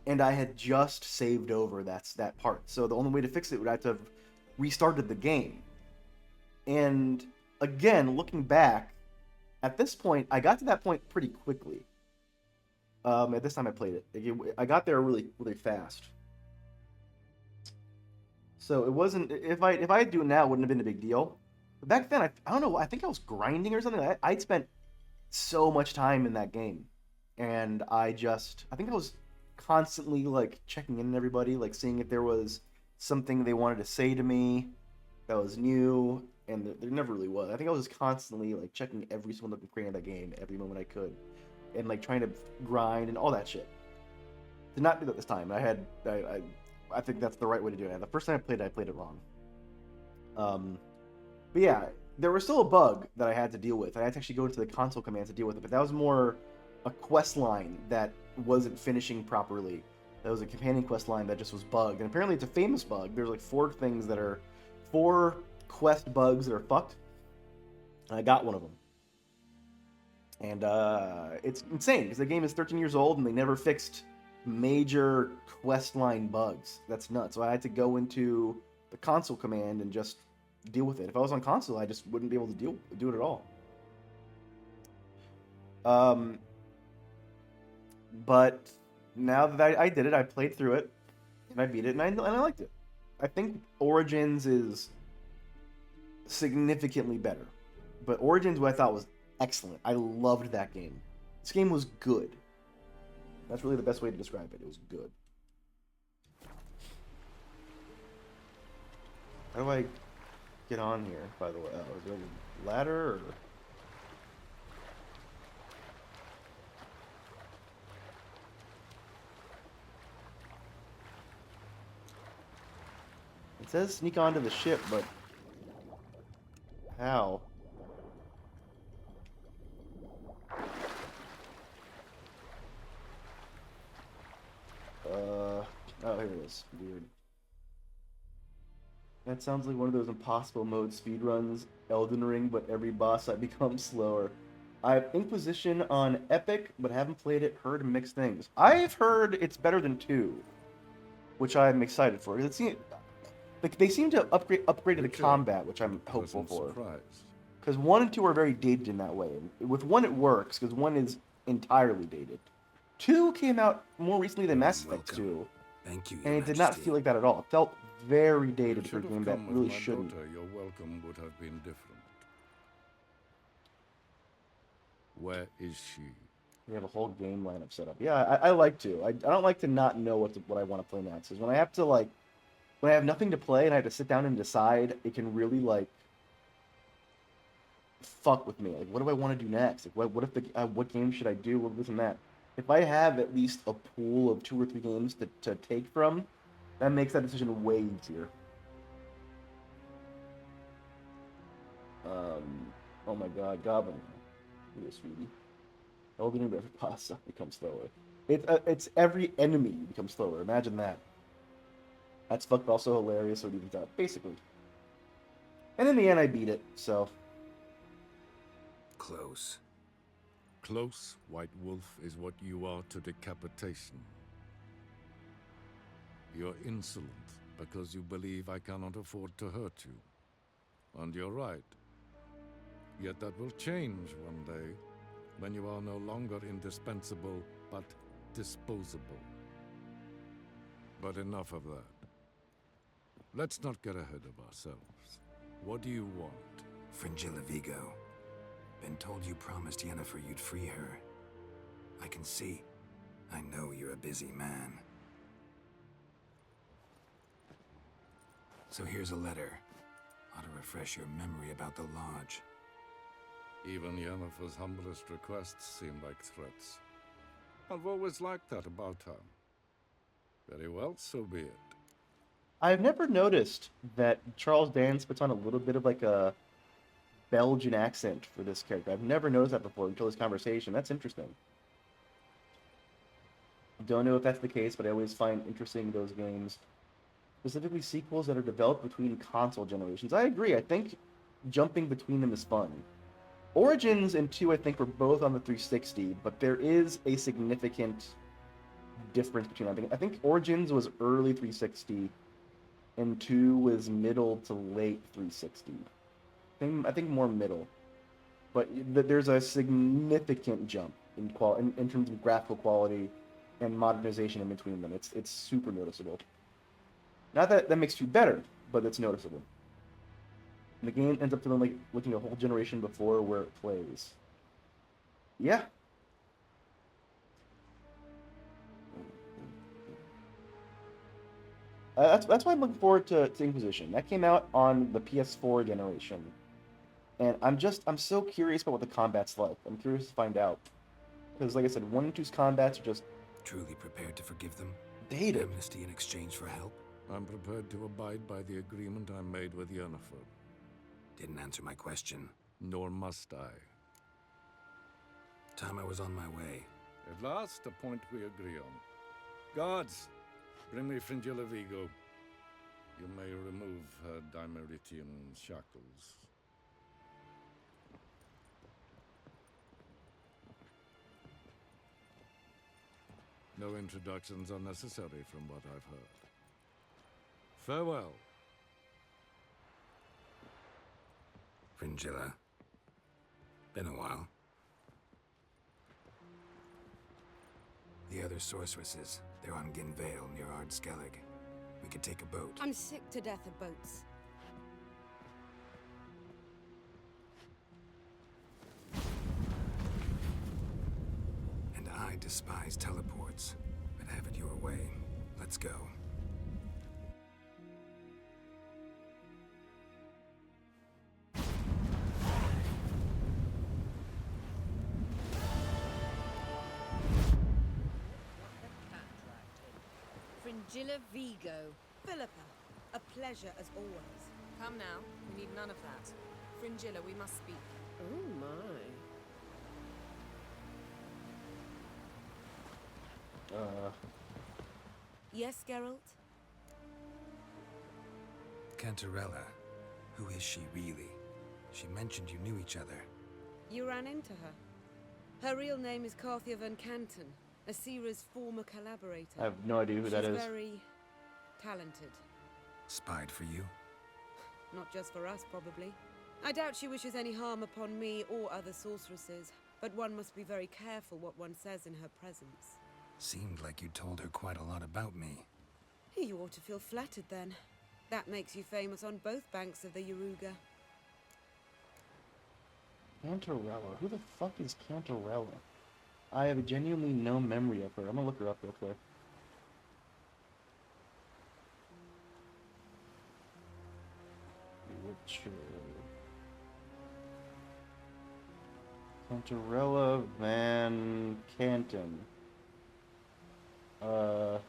and I had just saved over that part. So the only way to fix it would have to have restarted the game. And again, looking back, at this point, I got to that point pretty quickly. At this time I played it. I got there really, really fast. So it wasn't, if I had to do it now, it wouldn't have been a big deal. But back then, I don't know, I think I was grinding or something. I'd spent so much time in that game. And I think I was constantly, like, checking in on everybody, like, seeing if there was something they wanted to say to me that was new, and there never really was. I think I was constantly, like, checking every single nook and cranny of that game every moment I could, and, like, trying to grind and all that shit. Did not do that this time. I think that's the right way to do it. The first time I played it wrong. But yeah, there was still a bug that I had to deal with. I had to actually go into the console commands to deal with it, but that was more a quest line that wasn't finishing properly. That was a companion quest line that just was bugged. And apparently it's a famous bug. There's like 4 quest bugs that are fucked. And I got one of them. And it's insane because the game is 13 years old and they never fixed major quest line bugs. That's nuts. So I had to go into the console command and just deal with it. If I was on console, I just wouldn't be able to do it at all. But now that I did it, I played through it, and I beat it, and I liked it. I think Origins is significantly better. But Origins, what I thought was excellent. I loved that game. This game was good. That's really the best way to describe it. It was good. How do I get on here, by the way? Oh, is there a ladder, or... It says sneak onto the ship, but... How? Oh, here it is. Weird. That sounds like one of those impossible mode speedruns, Elden Ring, but every boss I become slower. I have Inquisition on Epic, but haven't played it, heard mixed things. I've heard it's better than 2, which I'm excited for. They seem to upgrade the combat, which I'm hopeful for. Because 1 and 2 are very dated in that way. With 1 it works, because 1 is entirely dated. 2 came out more recently than Mass Effect 2. Thank you, and it did not feel like that at all. It felt very dated for a game that really shouldn't. Your welcome would have been different. Where is she? We have a whole game lineup set up. Yeah, I like to. I don't like to not know what I want to play next. Because when I have to, like, when I have nothing to play and I have to sit down and decide, it can really, like, fuck with me. Like, what do I want to do next? Like, what game should I do? What this and that. If I have at least a pool of 2 or 3 games to take from, that makes that decision way easier. Oh my god, Goblin. Look at this, sweetie. Elden Ring, every boss becomes slower. It's every enemy becomes slower. Imagine that. That's fucked, but also hilarious, so it evens out, basically. And in the end, I beat it, so. Close. Close, White Wolf, is what you are to decapitation. You're insolent because you believe I cannot afford to hurt you. And you're right. Yet that will change one day, when you are no longer indispensable, but disposable. But enough of that. Let's not get ahead of ourselves. What do you want? Fringilla Vigo. Been told you promised Yennefer you'd free her. I can see. I know you're a busy man. So here's a letter. Ought to refresh your memory about the Lodge. Even Yennefer's humblest requests seem like threats. I've always liked that about her. Very well, so be it. I've never noticed that Charles Dance puts on a little bit of like a Belgian accent for this character. I've never noticed that before until this conversation. That's interesting. Don't know if that's the case, but I always find interesting those games, specifically sequels that are developed between console generations. I agree. I think jumping between them is fun. Origins and 2, I think, were both on the 360, but there is a significant difference between them. I think Origins was early 360, and 2 was middle to late 360. I think more middle, but there's a significant jump in terms of graphical quality and modernization in between them. It's super noticeable. Not that that makes 2 better, but it's noticeable. And the game ends up feeling like looking a whole generation before where it plays. Yeah. That's why I'm looking forward to Inquisition. That came out on the PS4 generation. And I'm so curious about what the combat's like. I'm curious to find out. Because like I said, 1 and 2's combats are just... Truly prepared to forgive them? Dated. Amnesty in exchange for help? I'm prepared to abide by the agreement I made with Yennefer. Didn't answer my question. Nor must I. Time I was on my way. At last, a point we agree on. Guards, bring me Fringilla Vigo. You may remove her Dimeritian shackles. No introductions are necessary from what I've heard. Farewell. Fringilla. Been a while. The other sorceresses, they're on Ginvale near Ardskellig. We could take a boat. I'm sick to death of boats. And I despise teleports, but have it your way. Let's go. Fringilla Vigo. Philippa, a pleasure as always. Come now, we need none of that. Fringilla, we must speak. Oh my. Yes, Geralt? Cantarella. Who is she really? She mentioned you knew each other. You ran into her. Her real name is Carthia Van Canton, Asira's former collaborator. I have no idea who that is. She's very talented. Spied for you? Not just for us, probably. I doubt she wishes any harm upon me or other sorceresses, but one must be very careful what one says in her presence. Seemed like you told her quite a lot about me. You ought to feel flattered then. That makes you famous on both banks of the Yaruga. Cantarella. Who the fuck is Cantarella? I have genuinely no memory of her. I'm gonna look her up real quick. Witcher. Cantarella Van Canton. Oh.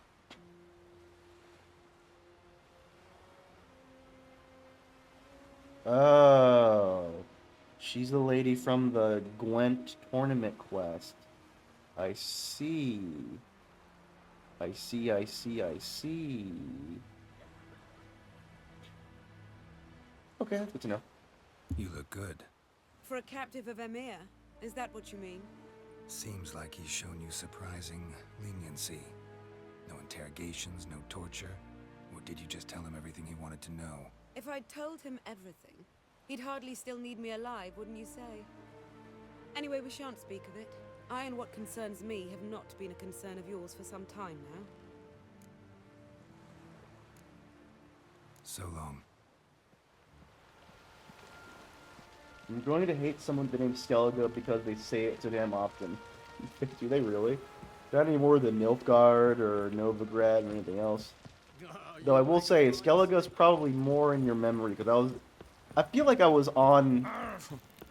She's the lady from the Gwent tournament quest. I see. I see. Okay, that's good to know. You look good. For a captive of Emir, is that what you mean? Seems like he's shown you surprising leniency. No interrogations, no torture. Or did you just tell him everything he wanted to know? If I'd told him everything, he'd hardly still need me alive, wouldn't you say? Anyway, we shan't speak of it. I and what concerns me have not been a concern of yours for some time now. So long. I'm going to hate someone with the name Skellige because they say it so damn often. Do they really? Not any more than Nilfgaard or Novigrad or anything else. Though I will say, Skellige is probably more in your memory because I feel like I was on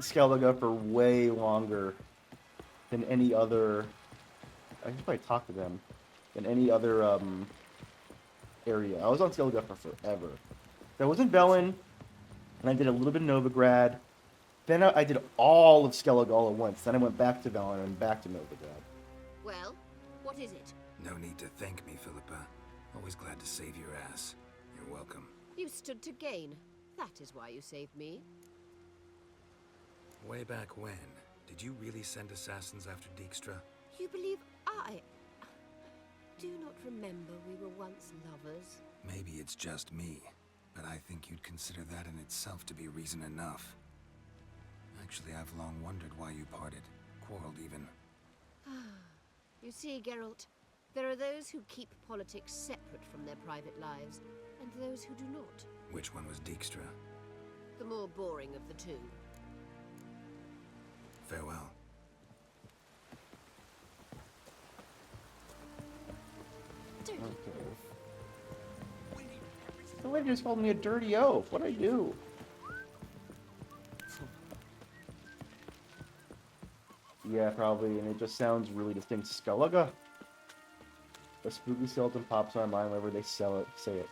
Skellige for way longer than any other. I should probably talk to them than any other area. I was on Skellige for forever. I was in Velen, and I did a little bit of Novigrad. Then I did all of Skellige all at once. Then I went back to Velen and back to Novigrad. Well, what is it? No need to thank me, Philippa. Always glad to save your ass. You're welcome. You stood to gain. That is why you saved me. Way back when, did you really send assassins after Dijkstra? You believe I... do not remember we were once lovers. Maybe it's just me, but I think you'd consider that in itself to be reason enough. Actually, I've long wondered why you parted. Quarreled even. You see, Geralt, there are those who keep politics separate from their private lives, and those who do not. Which one was Dijkstra? The more boring of the two. Farewell. Okay. The lady just called me a dirty oaf. What'd I do? Yeah, probably, and it just sounds really distinct. Skellige? A spooky skeleton pops in my mind whenever they say it.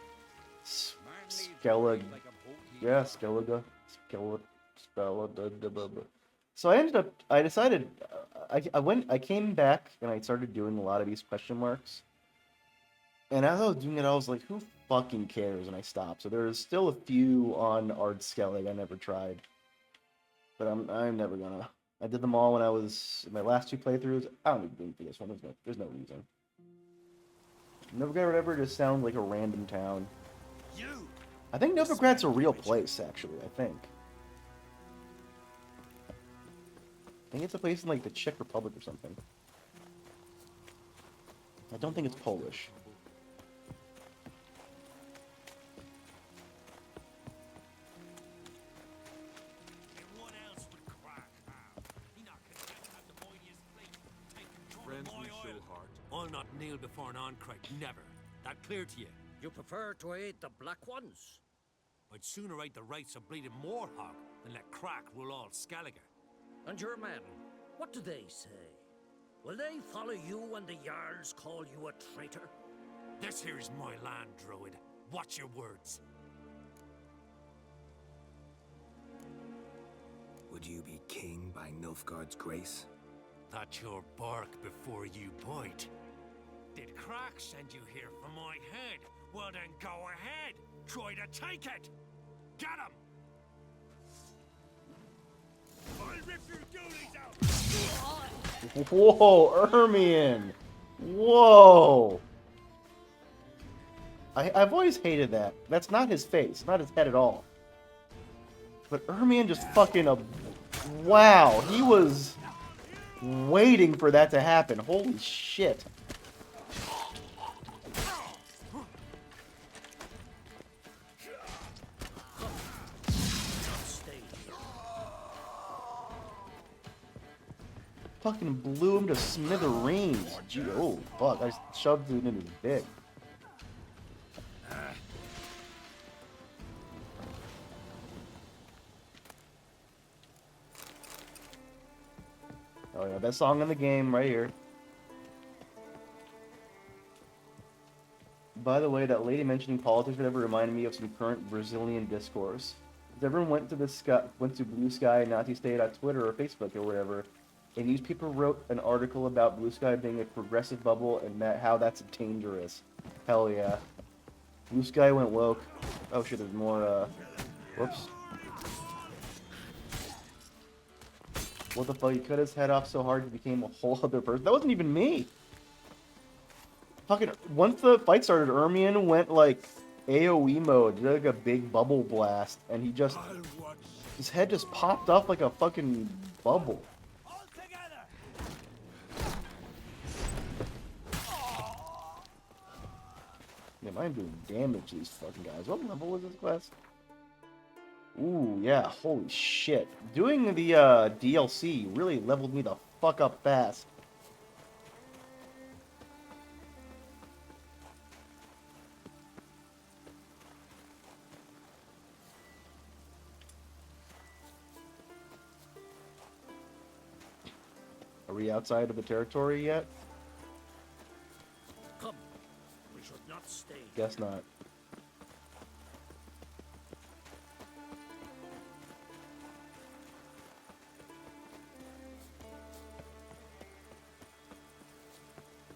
Skellige. Yeah, Skellige. So I decided, I came back and I started doing a lot of these question marks. And as I was doing it, I was like, who fucking cares? And I stopped. So there's still a few on Ard Skellige I never tried. But I'm never gonna. I did them all when I was in my last 2 playthroughs. I don't need to do for this one. There's no reason. Novigrad ever just sounds like a random town. I think Novigrad's a real place, actually. I think it's a place in like the Czech Republic or something. I don't think it's Polish. I'll not kneel before an Oncrite, never. That clear to you? You prefer to aid the Black Ones? I'd sooner aid the rights of bleeding Morhog than let Crack rule all Skellige. And your men, what do they say? Will they follow you when the Jarls call you a traitor? This here is my land, Druid. Watch your words. Would you be king by Nilfgaard's grace? That's your bark before you bite. Did Crack send you here for my head? Well then go ahead. Try to take it. Get him! I'll rip your doolies out! Whoa, Ermion! Whoa! I've always hated that. That's not his face, not his head at all. But Ermion just fucking wow, he was waiting for that to happen. Holy shit. Fucking blew him to smithereens. Gee, oh fuck, I shoved it into his dick. Oh yeah, best song in the game right here. By the way, that lady mentioning politics whatever reminded me of some current Brazilian discourse. If everyone went to Blue Sky Nazi State on Twitter or Facebook or whatever, a newspaper wrote an article about Blue Sky being a progressive bubble and how that's dangerous. Hell yeah. Blue Sky went woke. Oh shit, there's more, whoops. What the fuck, he cut his head off so hard he became a whole other person. That wasn't even me! Fucking, once the fight started, Ermion went like AoE mode, did like a big bubble blast, and he just, his head just popped up like a fucking bubble. Damn, I'm doing damage to these fucking guys. What level was this class? Ooh, yeah, holy shit. Doing the DLC really leveled me the fuck up fast. Are we outside of the territory yet? Come, we should not stay. Guess not.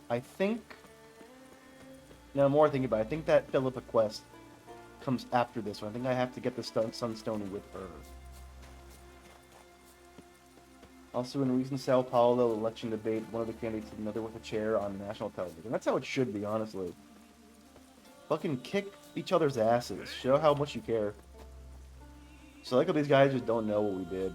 I think... Now, more thinking about it, I think that Philippa quest comes after this one. I think I have to get the Sunstone with her. Also, in recent Sao Paulo election debate, one of the candidates hit another with a chair on national television. That's how it should be, honestly. Fucking kick each other's asses. Show how much you care. So like how these guys just don't know what we did.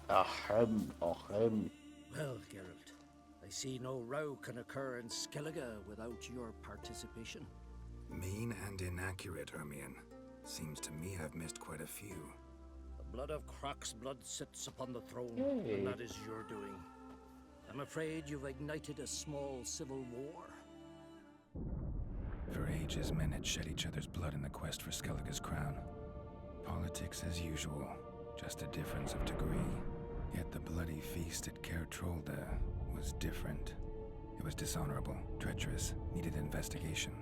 Ahem, ahem. Well, Geralt, I see no row can occur in Skellige without your participation. Mean and inaccurate, Hermione. Seems to me I've missed quite a few. The blood of Croc's blood sits upon the throne, Hey. and that is your doing. I'm afraid you've ignited a small civil war. For ages, men had shed each other's blood in the quest for Skellige's crown. Politics as usual, just a difference of degree. Yet the bloody feast at Caer Trolda was different. It was dishonorable, treacherous, needed investigation.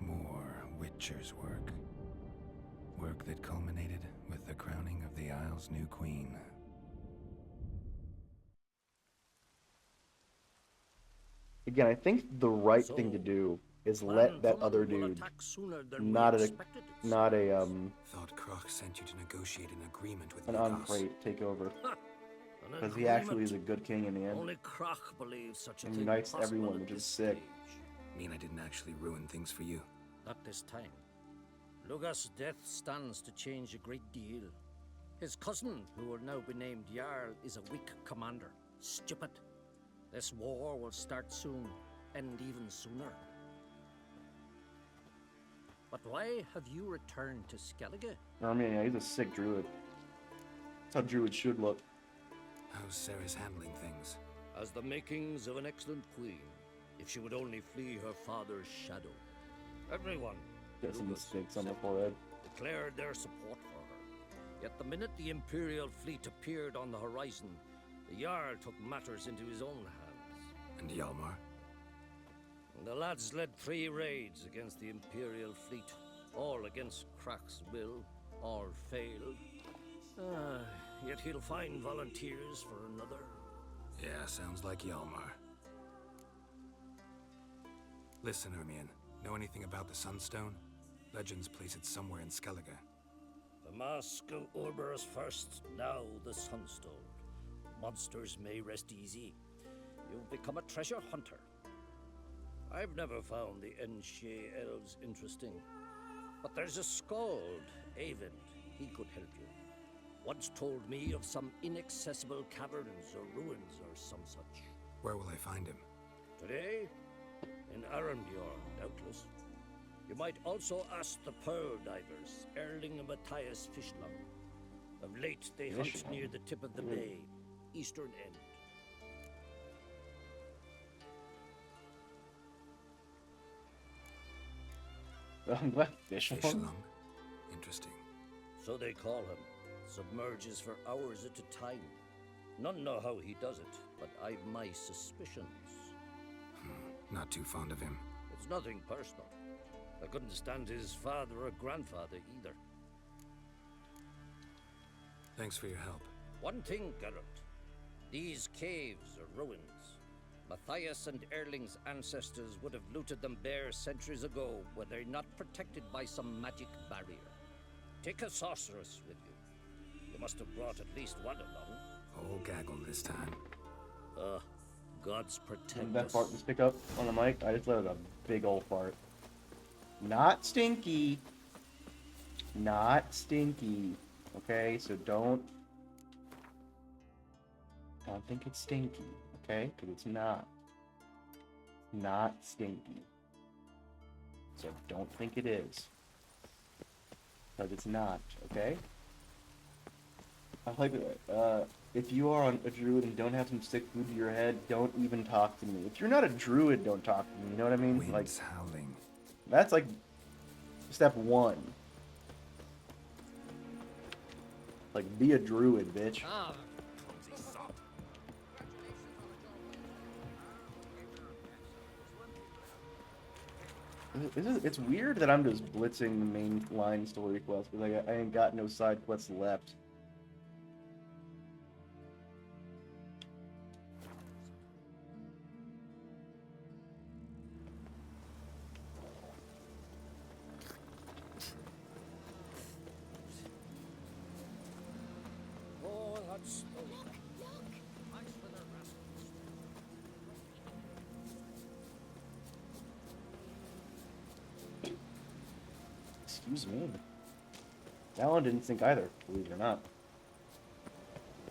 More Witcher's work. Work that culminated with the crowning of the Isle's new queen. Again, I think the right thing to do is let that other dude, not a Thought Croc sent you to negotiate an agreement with an Lukas. unfreight take over. An Because he actually is a agreement? good king in the end. Only Croc believes such a And thing unites possible everyone, at which is this sick. stage. Mean I didn't actually ruin things for you. Not this time. Lugas' death stands to change a great deal. His cousin, who will now be named Jarl, is a weak commander. Stupid. This war will start soon, end even sooner. But why have you returned to Skellige? I mean, yeah, he's a sick druid. That's how druids should look. How's Sarah's handling things? As the makings of an excellent queen, if she would only flee her father's shadow. Everyone, Got some Lucas mistakes on the except, forehead. declared their support for her. Yet the minute the Imperial fleet appeared on the horizon, the Jarl took matters into his own hands. And Hjalmar? The lads led 3 raids against the Imperial fleet, all against Croc's will, all failed. Yet he'll find volunteers for another. Yeah, sounds like Hjalmar. Listen, Hermione. Know anything about the Sunstone? Legends place it somewhere in Skellige. The mask of Orberus first, now the Sunstone. Monsters may rest easy. You've become a treasure hunter. I've never found the Enshe elves interesting. But there's a skald, Eyvind. He could help you. Once told me of some inaccessible caverns or ruins or some such. Where will I find him? Today? In Arenbjorn, doubtless. You might also ask the Pearl Divers, Erling and Matthias Fishlung. Of late, they hunt Fishlung? near the tip of the bay, eastern end. What? Fishlung? Fishlung? Interesting. So they call him. Submerges for hours at a time. None know how he does it, but I've my suspicions. Not too fond of him. It's nothing personal. I couldn't stand his father or grandfather either. Thanks for your help. One thing, Geralt. These caves are ruins. Matthias and Erling's ancestors would have looted them bare centuries ago were they not protected by some magic barrier. Take a sorceress with you. You must have brought at least one along. Whole gaggle this time. Gods Did protect that us. fart just pick up on the mic? I just let out a big old fart. Not stinky. Not stinky. Okay, so don't think it's stinky. Okay, because it's not. Not stinky. So don't think it is. Because it's not. Okay. I like if you are a druid and don't have some sick food to your head, don't even talk to me. If you're not a druid, don't talk to me. You know what I mean? Like, Wind's howling. that's like step 1. Like, be a druid, bitch. It's weird that I'm just blitzing the main line story quests because I ain't got no side quests left. Excuse me. That one didn't sink either, believe it or not.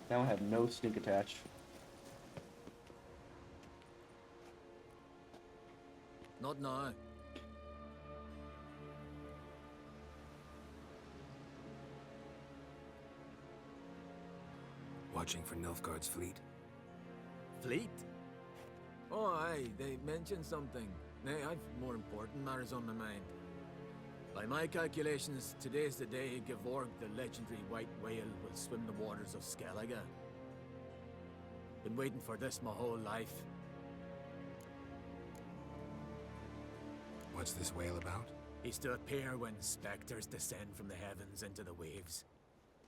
That one had no sink attached. Not now. Watching for Nilfgaard's fleet. Fleet? Oh, aye, they mentioned something. Nay, I've more important matters on my mind. By my calculations, today's the day Gevorg, the legendary white whale, will swim the waters of Skellige. Been waiting for this my whole life. What's this whale about? He's to appear when specters descend from the heavens into the waves.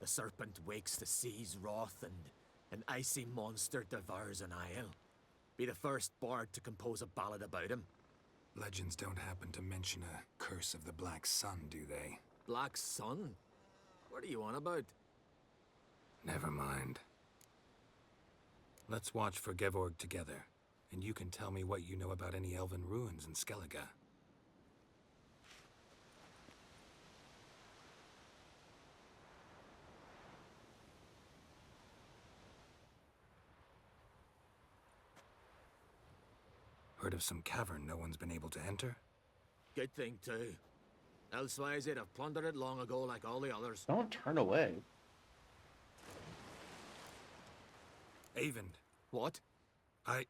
The serpent wakes the sea's wrath, and an icy monster devours an isle. Be the first bard to compose a ballad about him. Legends don't happen to mention a curse of the Black Sun, do they? Black Sun? What are you on about? Never mind. Let's watch for Gevorg together, and you can tell me what you know about any elven ruins in Skellige. Heard of some cavern no one's been able to enter? Good thing, too. Elsewise, they'd have plundered it long ago like all the others. Don't turn away. Avend. What? I...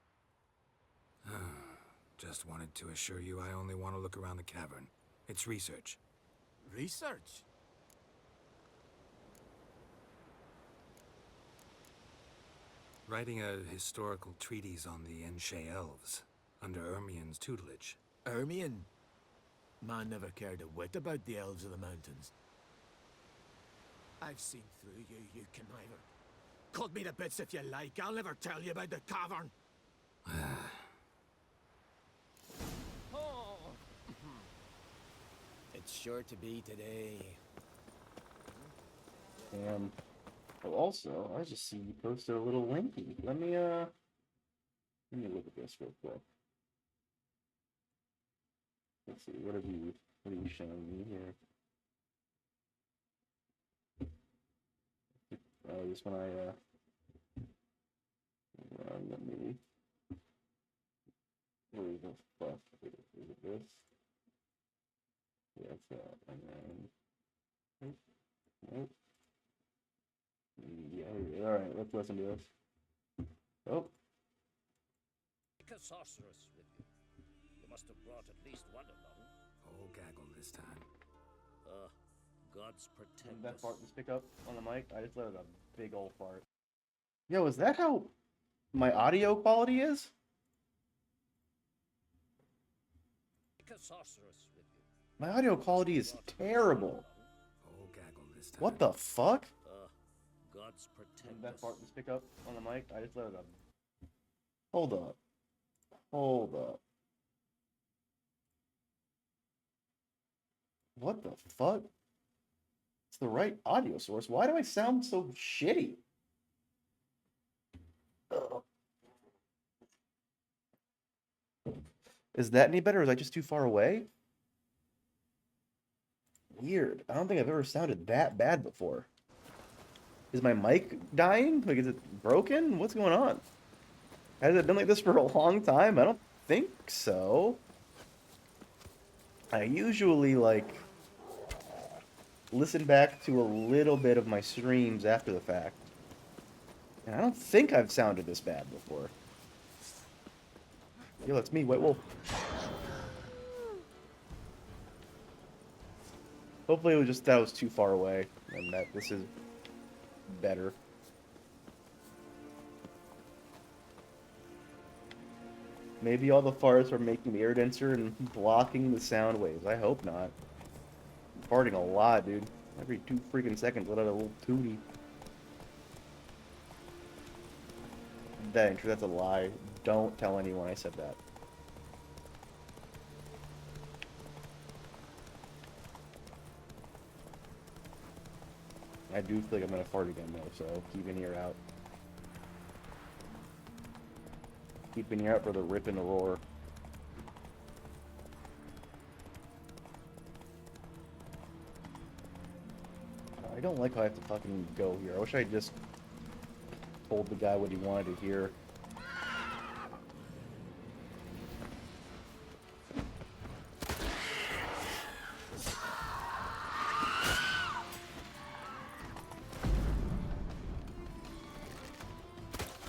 Just wanted to assure you I only want to look around the cavern. It's research. Research? Writing a historical treatise on the Enshe elves, under Ermien's tutelage. Ermien? Man never cared a whit about the elves of the mountains. I've seen through you, you conniver. Cut me to bits if you like, I'll never tell you about the cavern. Oh. It's sure to be today. And also, I just see you posted a little linky. Let me look at this real quick. Let's see, what are you showing me here? Oh, this one let me. Where the fuck is it? This? Yeah, it's that. And then. Nope. Yeah, alright, let's listen to this. Oh. Take a sorceress with you. You must have brought at least one along. Oh, gaggle this time. Gods protect Did that us. fart just pick up on the mic? I just let out a big old fart. Yo, is that how my audio quality is? Take a sorceress with you. My audio quality is terrible. Oh, gaggle this time. What the fuck? Gods protect Did that us. fart just pick up on the mic? I just let out a... Hold up. Hold up. What the fuck? It's the right audio source. Why do I sound so shitty? Ugh. Is that any better, or is I just too far away? Weird. I don't think I've ever sounded that bad before. Is my mic dying? Like, is it broken? What's going on? Has it been like this for a long time? I don't think so. I usually, like, listen back to a little bit of my streams after the fact. And I don't think I've sounded this bad before. Yo, that's me, White Wolf. Hopefully it was just that I was too far away, and that this is better. Maybe all the farts are making the air denser and blocking the sound waves. I hope not. I'm farting a lot, dude. Every 2 freaking seconds, let out a little tootie. That ain't true, that's a lie. Don't tell anyone I said that. I do feel like I'm gonna fart again though, so keep an ear out. Keep an ear out for the rip and the roar. don't like how I have to fucking go here. I wish I just told the guy what he wanted to hear.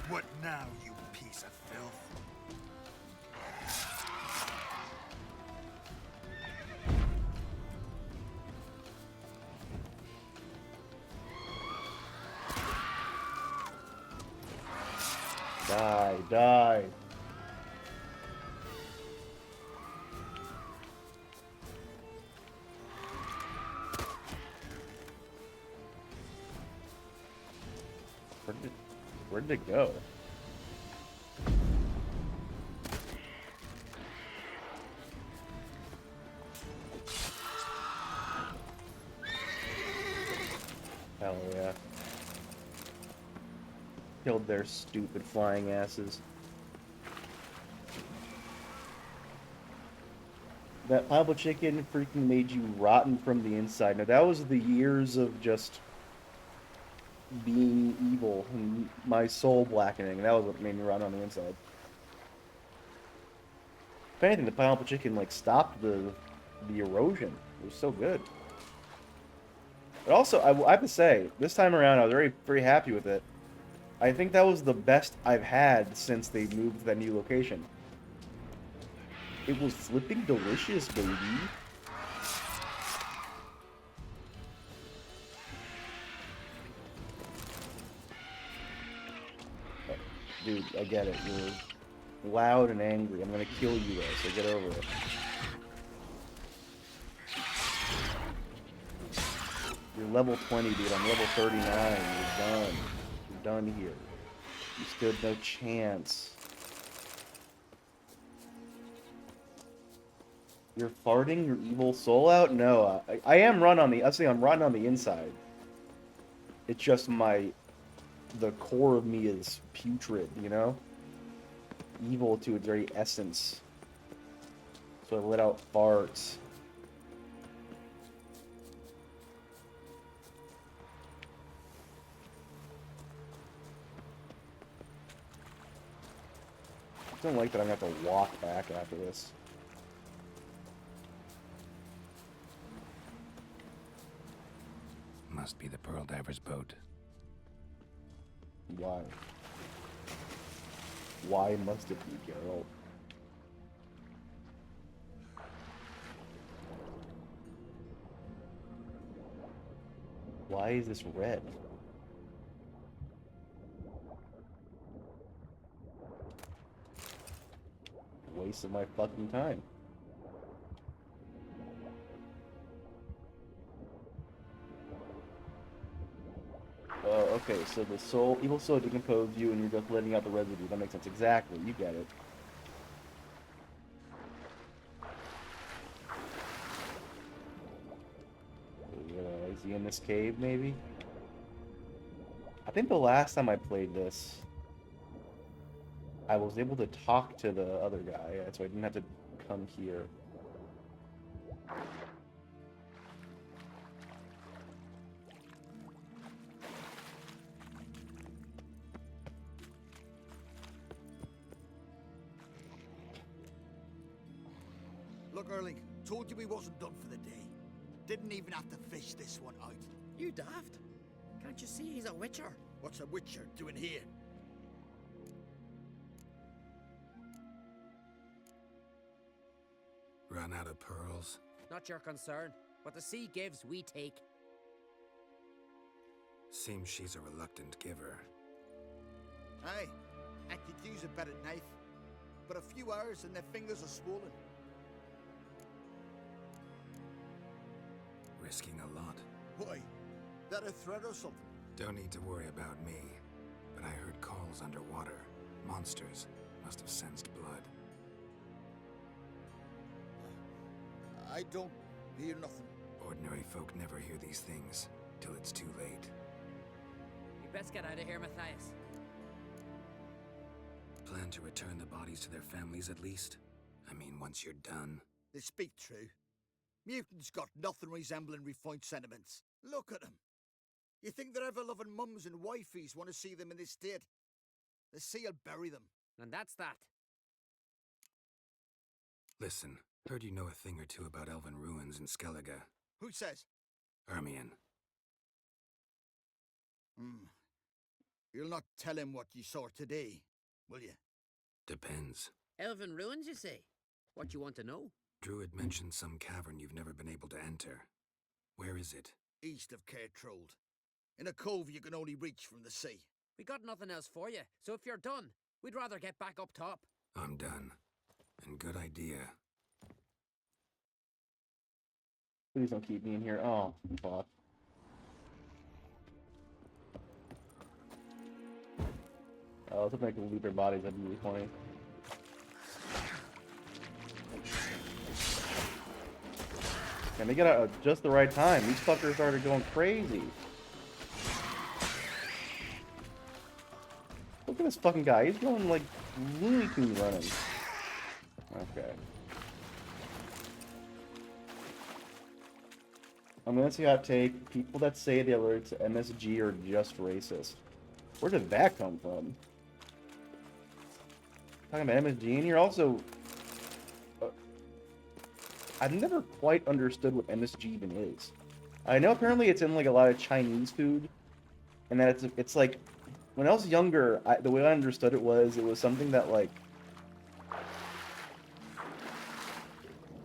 What now, you piece of filth? Die, die. Where did it go? Hell yeah. Killed their stupid flying asses. That pineapple chicken freaking made you rotten from the inside. Now that was the years of just being evil and my soul blackening. That was what made me rotten on the inside. If anything, the pineapple chicken like stopped the erosion. It was so good. But also, I have to say, this time around, I was very happy with it. I think that was the best I've had since they moved to that new location. It was flipping delicious, baby. Dude, I get it. You're loud and angry. I'm gonna kill you though, so get over it. You're level 20, dude. I'm level 39. You're done. You're done here. You stood no chance. You're farting your evil soul out? No, I am run on the. I say I'm rotten on the inside. It's just the core of me is putrid, you know? Evil to its very essence. So I let out farts. I don't like that I'm gonna have to walk back after this. Must be the Pearl Diver's boat. Why? Why must it be, Geralt? Why is this red? Waste of my fucking time. Okay, so the evil soul decomposed you and you're just letting out the residue. That makes sense. Exactly, you get it. Is he in this cave, maybe? I think the last time I played this, I was able to talk to the other guy, so I didn't have to come here. Look, Erling, told you we wasn't done for the day. Didn't even have to fish this one out. You daft? Can't you see he's a witcher? What's a witcher doing here? Run out of pearls? Not your concern. What the sea gives, we take. Seems she's a reluctant giver. Aye, I could use a better knife. But a few hours and their fingers are swollen. Risking a lot. Why? That a threat or something? Don't need to worry about me. But I heard calls underwater. Monsters must have sensed blood. I don't hear nothing. Ordinary folk never hear these things till it's too late. You best get out of here, Matthias. Plan to return the bodies to their families at least? I mean, once you're done. They speak true. Mutants got nothing resembling refined sentiments. Look at them. You think their ever-loving mums and wifeys want to see them in this state? The sea will bury them. And that's that. Listen, heard you know a thing or two about elven ruins in Skellige. Who says? Ermion. You'll not tell him what you saw today, will you? Depends. Elven ruins, you say? What you want to know? Druid mentioned some cavern you've never been able to enter. Where is it? East of Cairtrold. In a cove you can only reach from the sea. We got nothing else for you, so if you're done, we'd rather get back up top. I'm done. And good idea. Please don't keep me in here. Oh, fuck. Oh, let's make them leave their bodies. That'd be really funny. And they get out at just the right time. These fuckers started going crazy. Look at this fucking guy. He's going like Looney Tunes running. Okay. I'm gonna see hot take. People that say they alert to MSG are just racist. Where did that come from? Talking about MSG, and you're also... I've never quite understood what MSG even is. I know apparently it's in like a lot of Chinese food, and that it's like... When I was younger, the way I understood it was something that like...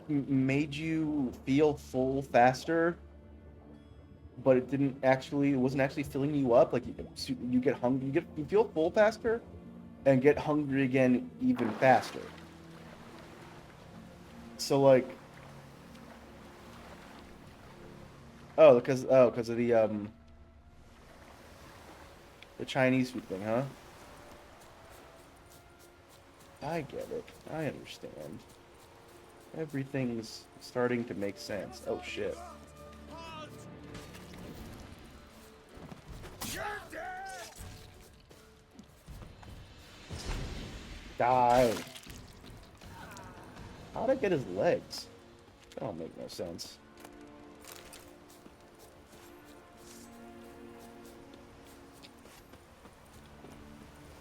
made you feel full faster, but it wasn't actually filling you up. Like you get hungry, you feel full faster, and get hungry again even faster. So like, because of the Chinese food thing, huh? I get it. I understand. Everything's starting to make sense. Oh shit. Die. How'd I get his legs? That don't make no sense.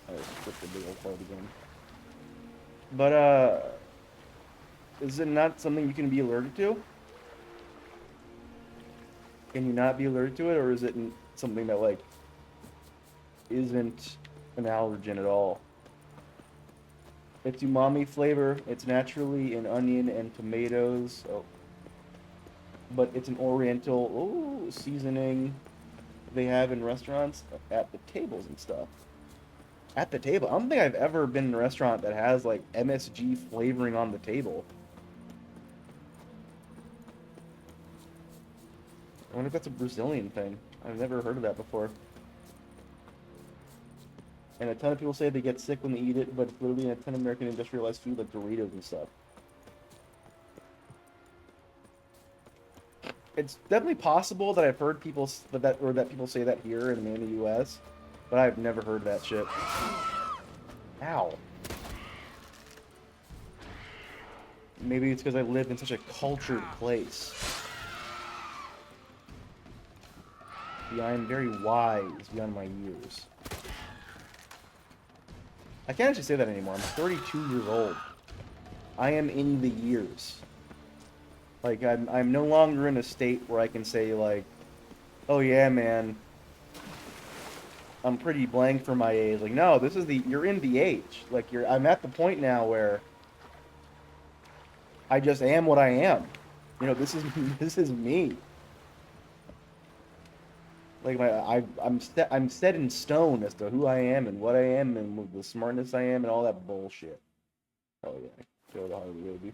I just put the big old part again. But is it not something you can be allergic to? Can you not be allergic to it, or is it something that like isn't an allergen at all? It's umami flavor. It's naturally in onion and tomatoes. Oh. But it's an oriental seasoning they have in restaurants at the tables and stuff. At the table. I don't think I've ever been in a restaurant that has like MSG flavoring on the table. I wonder if that's a Brazilian thing. I've never heard of that before. And a ton of people say they get sick when they eat it, but it's literally in a ton of American industrialized food like Doritos and stuff. It's definitely possible that I've heard people that people say that here in the U.S., but I've never heard that shit. Ow. Maybe it's because I live in such a cultured place. See, I am very wise beyond my years. I can't actually say that anymore. I'm 32 years old. I am in the years. Like, I'm no longer in a state where I can say, like, oh yeah, man, I'm pretty blank for my age. Like, no, you're in the age. Like, I'm at the point now where I just am what I am. You know, this is me. Like I'm set in stone as to who I am and what I am and the smartness I am and all that bullshit. Oh yeah, go to Harvey, baby.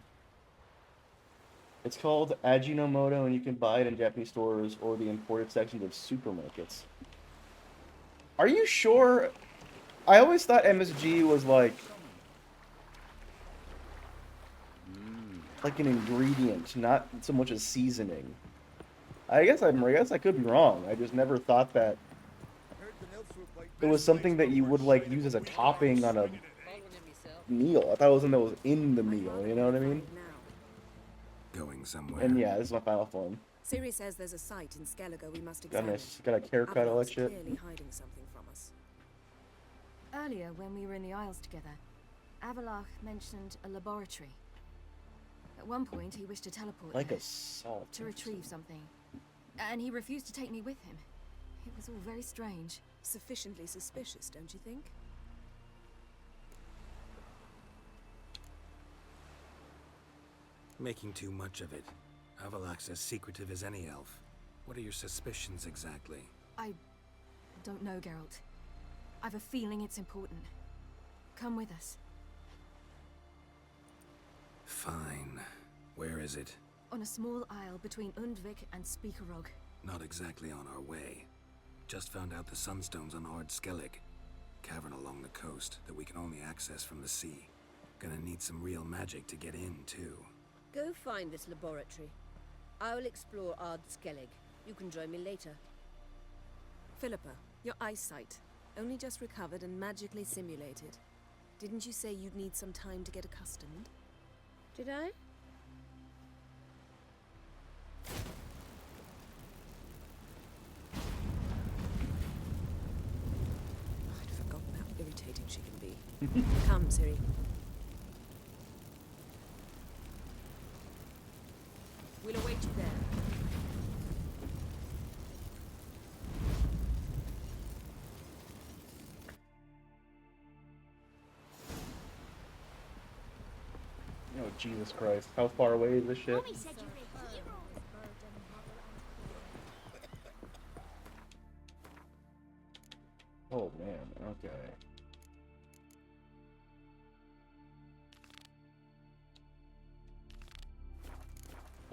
It's called Ajinomoto, and you can buy it in Japanese stores or the imported sections of supermarkets. Are you sure? I always thought MSG was like an ingredient, not so much as seasoning. I guess I could be wrong. I just never thought that it was something that you would like use as a topping on a meal. I thought it was in the meal. You know what I mean? Going somewhere. And yeah, this is my final form. Ciri says there's a site in Skellige we must Got examine. a haircut, all that Avalok's shit. clearly hiding something from us. Earlier, when we were in the Isles together, Avalok mentioned a laboratory. At one point, he wished to teleport Like there a salt. to retrieve something, and he refused to take me with him. It was all very strange. Sufficiently suspicious, don't you think? Making too much of it. Avalok's as secretive as any elf. What are your suspicions exactly? I don't know, Geralt. I've a feeling it's important. Come with us. Fine. Where is it? On a small isle between Undvik and Speakerog. Not exactly on our way. Just found out the Sunstone's on Ard Skellig. Cavern along the coast that we can only access from the sea. Gonna need some real magic to get in, too. Go find this laboratory. I will explore Ard Skellig. You can join me later. Philippa, your eyesight. Only just recovered and magically simulated. Didn't you say you'd need some time to get accustomed? Did I? I'd forgotten how irritating she can be. Come, Ciri. We'll await you there. Oh, Jesus Christ. How far away is this shit? Mommy said you're a hero. Oh, man. Okay.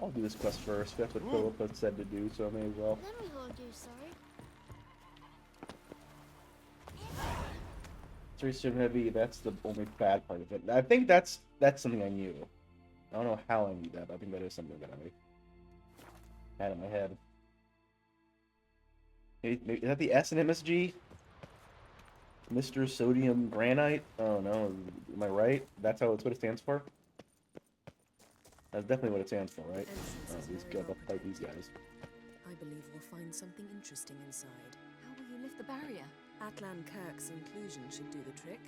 I'll do this quest first. That's what Philip had said to do, so I may as well. Then we will do, sorry. Three-stone heavy, that's the only bad part of it. I think that's something I knew. I don't know how I knew that, but I think that is something that I had in my head. Maybe, is that the S in MSG? Mr. Sodium Granite? Oh no, am I right? That's what it stands for? That's definitely what it stands for, right? These guys, I'll fight these guys. I believe we'll find something interesting inside. How will you lift the barrier? Atlan Kirk's inclusion should do the trick.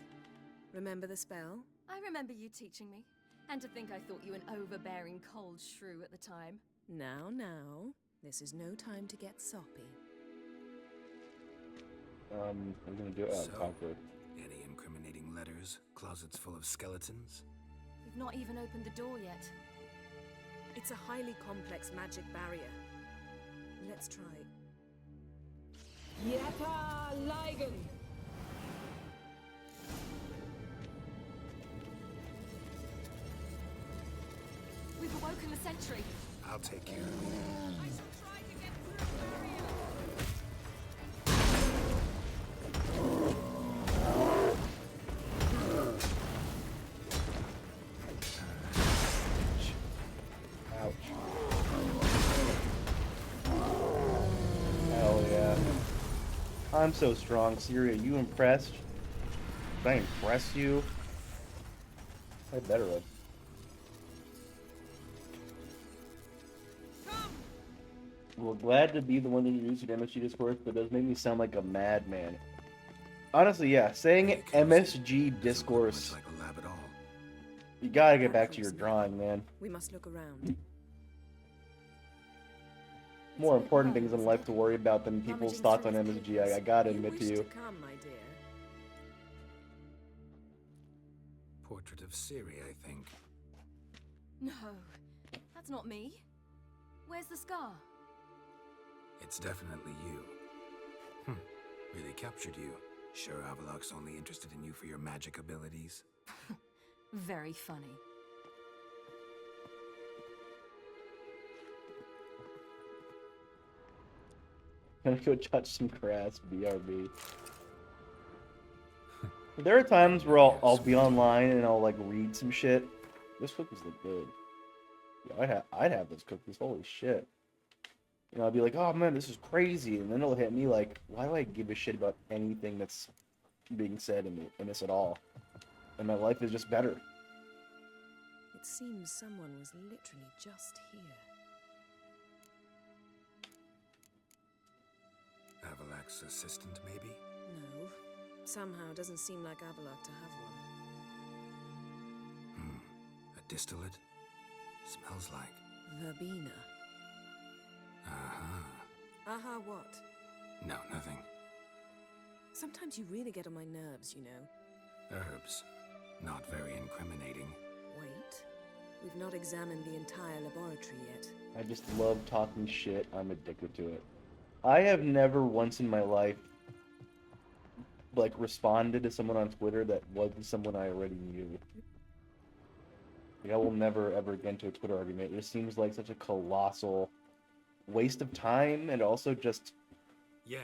Remember the spell? I remember you teaching me. And to think I thought you an overbearing cold shrew at the time. Now, now. This is no time to get soppy. I'm gonna do it. So, Talk to her. any incriminating letters? Closets full of skeletons? We've not even opened the door yet. It's a highly complex magic barrier. Let's try. Yeta Ligen! We've awoken the sentry. I'll take care of it. I shall try to get through the barrier! Ouch. Hell yeah. I'm so strong, Ciri. Are you impressed? Did I impress you? I better have. Well, glad to be the one to introduce you to MSG Discourse, but it does make me sound like a madman. Honestly, yeah, saying MSG Discourse, Like a lab at all. you gotta get back to your drawing, man. We must look around. More important things in life to worry about than people's thoughts on MSG, I gotta admit to you. Come, my dear. Portrait of Ciri, I think. No, that's not me. Where's the scar? It's definitely you. Really captured you. Sure Avalok's only interested in you for your magic abilities? Very funny. Gonna go touch some grass, BRB. There are times where I'll be online and I'll like read some shit. This cookies look good. Yeah, I'd have this cookies. Holy shit. You know, I'd be like, oh man, this is crazy, and then it'll hit me like, why do I give a shit about anything that's being said in this at all? And my life is just better. It seems someone was literally just here. Avalok's assistant, maybe? No. Somehow it doesn't seem like Avalok to have one. A distillate? Smells like... Verbena. Aha, what? No, nothing. Sometimes you really get on my nerves, you know. Herbs. Not very incriminating. Wait. We've not examined the entire laboratory yet. I just love talking shit. I'm addicted to it. I have never once in my life, like, responded to someone on Twitter that wasn't someone I already knew. Like, I will never, ever get into a Twitter argument. It just seems like such a colossal waste of time, and also just Yen.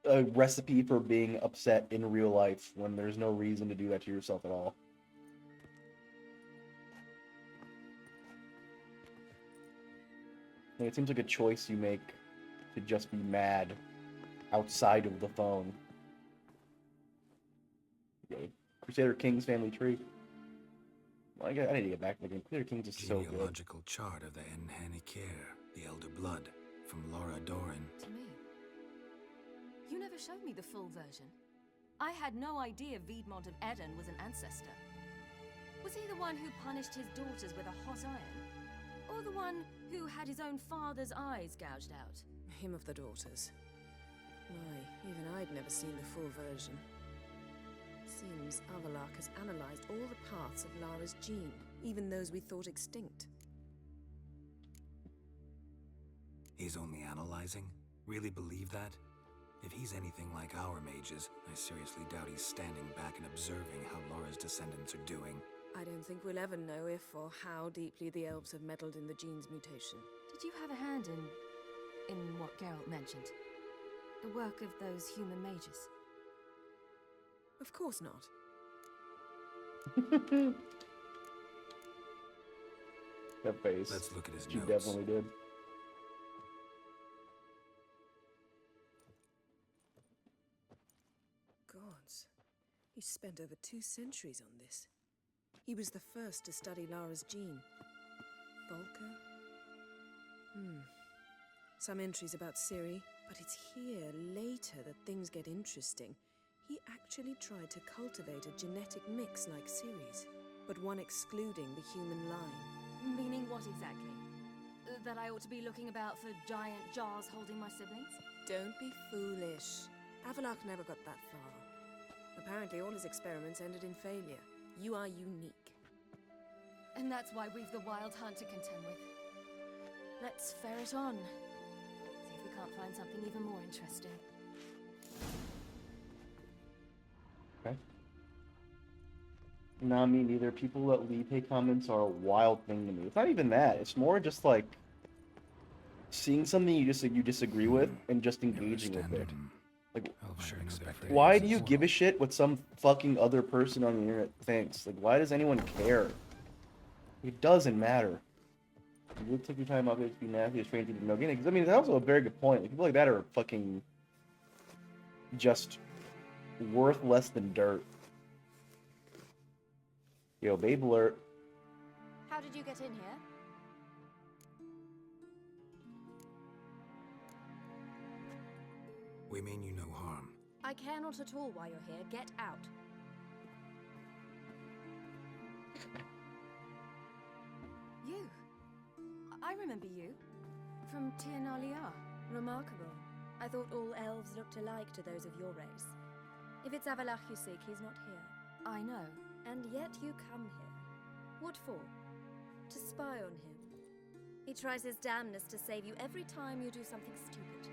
a recipe for being upset in real life when there's no reason to do that to yourself at all. And it seems like a choice you make to just be mad outside of the phone. Okay. Crusader Kings family tree. Well, I need to get back to the game. Crusader Kings is so good. Genealogical chart of the Enhanikir, the Elder Blood, from Laura Doran. To me. You never showed me the full version. I had no idea Viedmont of Eden was an ancestor. Was he the one who punished his daughters with a hot iron? Or the one who had his own father's eyes gouged out? Him of the daughters. My, even I'd never seen the full version. Seems Avalok has analyzed all the parts of Lara's gene, even those we thought extinct. He's only analyzing? Really believe that? If he's anything like our mages, I seriously doubt he's standing back and observing how Laura's descendants are doing. I don't think we'll ever know if or how deeply the elves have meddled in the gene's mutation. Did you have a hand in what Geralt mentioned? The work of those human mages? Of course not. That face. Let's look at his She notes. definitely did. Gods. He spent over 2 centuries on this. He was the first to study Lara's gene. Volker? Some entries about Ciri, but it's here, later, that things get interesting. He actually tried to cultivate a genetic mix like Ciri's, but one excluding the human line. Meaning what exactly? That I ought to be looking about for giant jars holding my siblings? Don't be foolish. Avalok never got that far. Apparently all his experiments ended in failure. You are unique. And that's why we've the Wild Hunt to contend with. Let's ferret on. See if we can't find something even more interesting. Okay. Nah, me neither. People that leave hate comments are a wild thing to me. It's not even that. It's more just like seeing something you disagree with and just engaging with it. Like, why do you give a shit what some fucking other person on the internet thinks? Like, why does anyone care? It doesn't matter. You take your time off it to be nasty, a strange thing to know. Again, because I mean, that's also a very good point. Like, people like that are fucking just worth less than dirt. Yo, babe alert. How did you get in here? We mean you no harm. I care not at all why you're here. Get out. You? I remember you. From Tir Nalia. Remarkable. I thought all elves looked alike to those of your race. If it's Avalok you seek, he's not here. I know. And yet you come here. What for? To spy on him. He tries his damnedest to save you every time you do something stupid.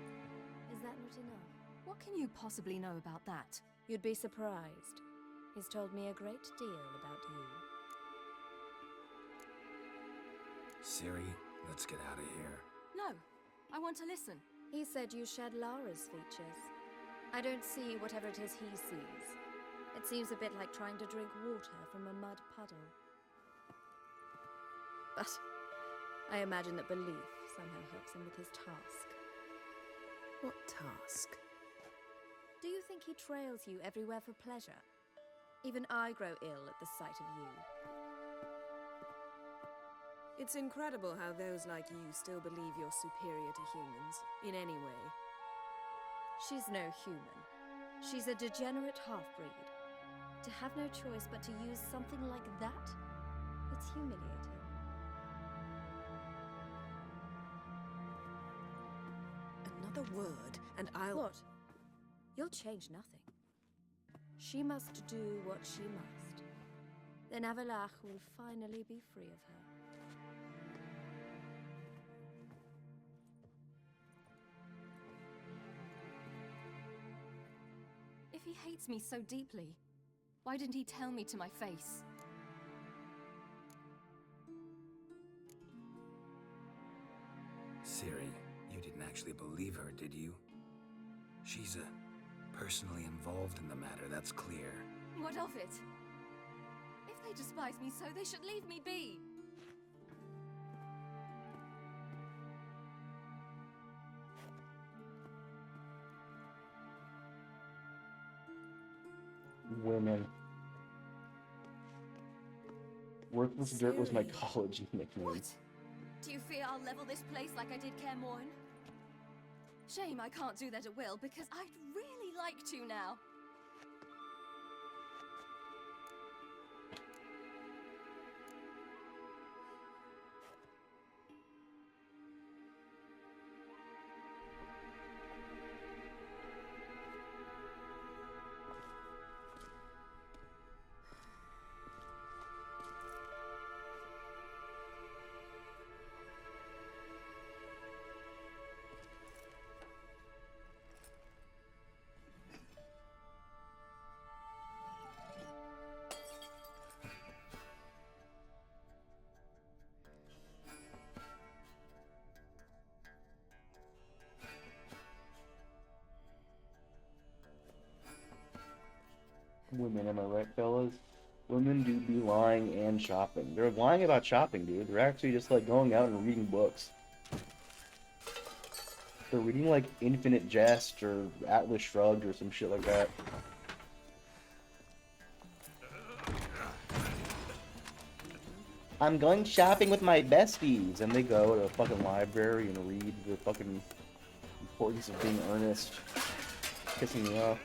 Is that not enough? What can you possibly know about that? You'd be surprised. He's told me a great deal about you. Ciri, let's get out of here. No, I want to listen. He said you shared Lara's features. I don't see whatever it is he sees. It seems a bit like trying to drink water from a mud puddle. But I imagine that belief somehow helps him with his task. What task? Do you think he trails you everywhere for pleasure? Even I grow ill at the sight of you. It's incredible how those like you still believe you're superior to humans, in any way. She's no human. She's a degenerate half-breed. To have no choice but to use something like that, it's humiliating. Another word, and I'll... What? You'll change nothing. She must do what she must. Then Avalach will finally be free of her. If he hates me so deeply, why didn't he tell me to my face? Ciri, you didn't actually believe her, did you? She's personally involved in the matter, that's clear. What of it? If they despise me so, they should leave me be. Women. Worthless Dirt was my college nickname. What? Do you fear I'll level this place like I did Kaer Morhen? Shame I can't do that at will, because I'd really like to now. Women, am I right, fellas? Women do be lying and shopping. They're lying about shopping, dude. They're actually just like going out and reading books. They're reading like Infinite Jest or Atlas Shrugged or some shit like that. I'm going shopping with my besties, and they go to a fucking library and read the fucking importance of being earnest. Pissing me off.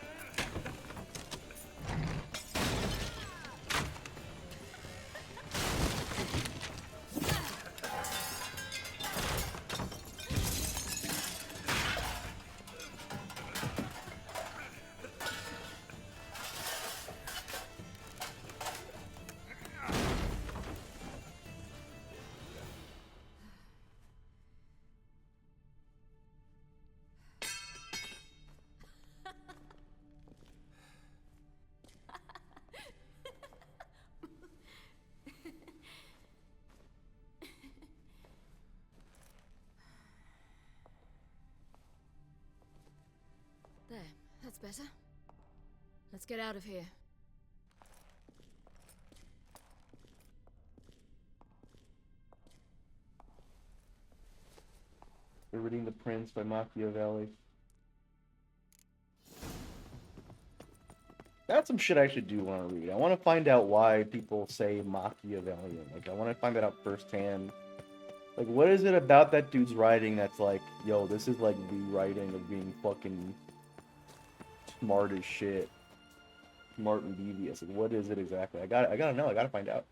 There, that's better. Let's get out of here. They're reading The Prince by Machiavelli. That's some shit I actually do want to read. I want to find out why people say Machiavellian. Like, I want to find that out firsthand. Like, what is it about that dude's writing that's like, yo, this is like the writing of being fucking smart as shit. Smart and devious. Like, what is it exactly? I gotta know. I gotta find out.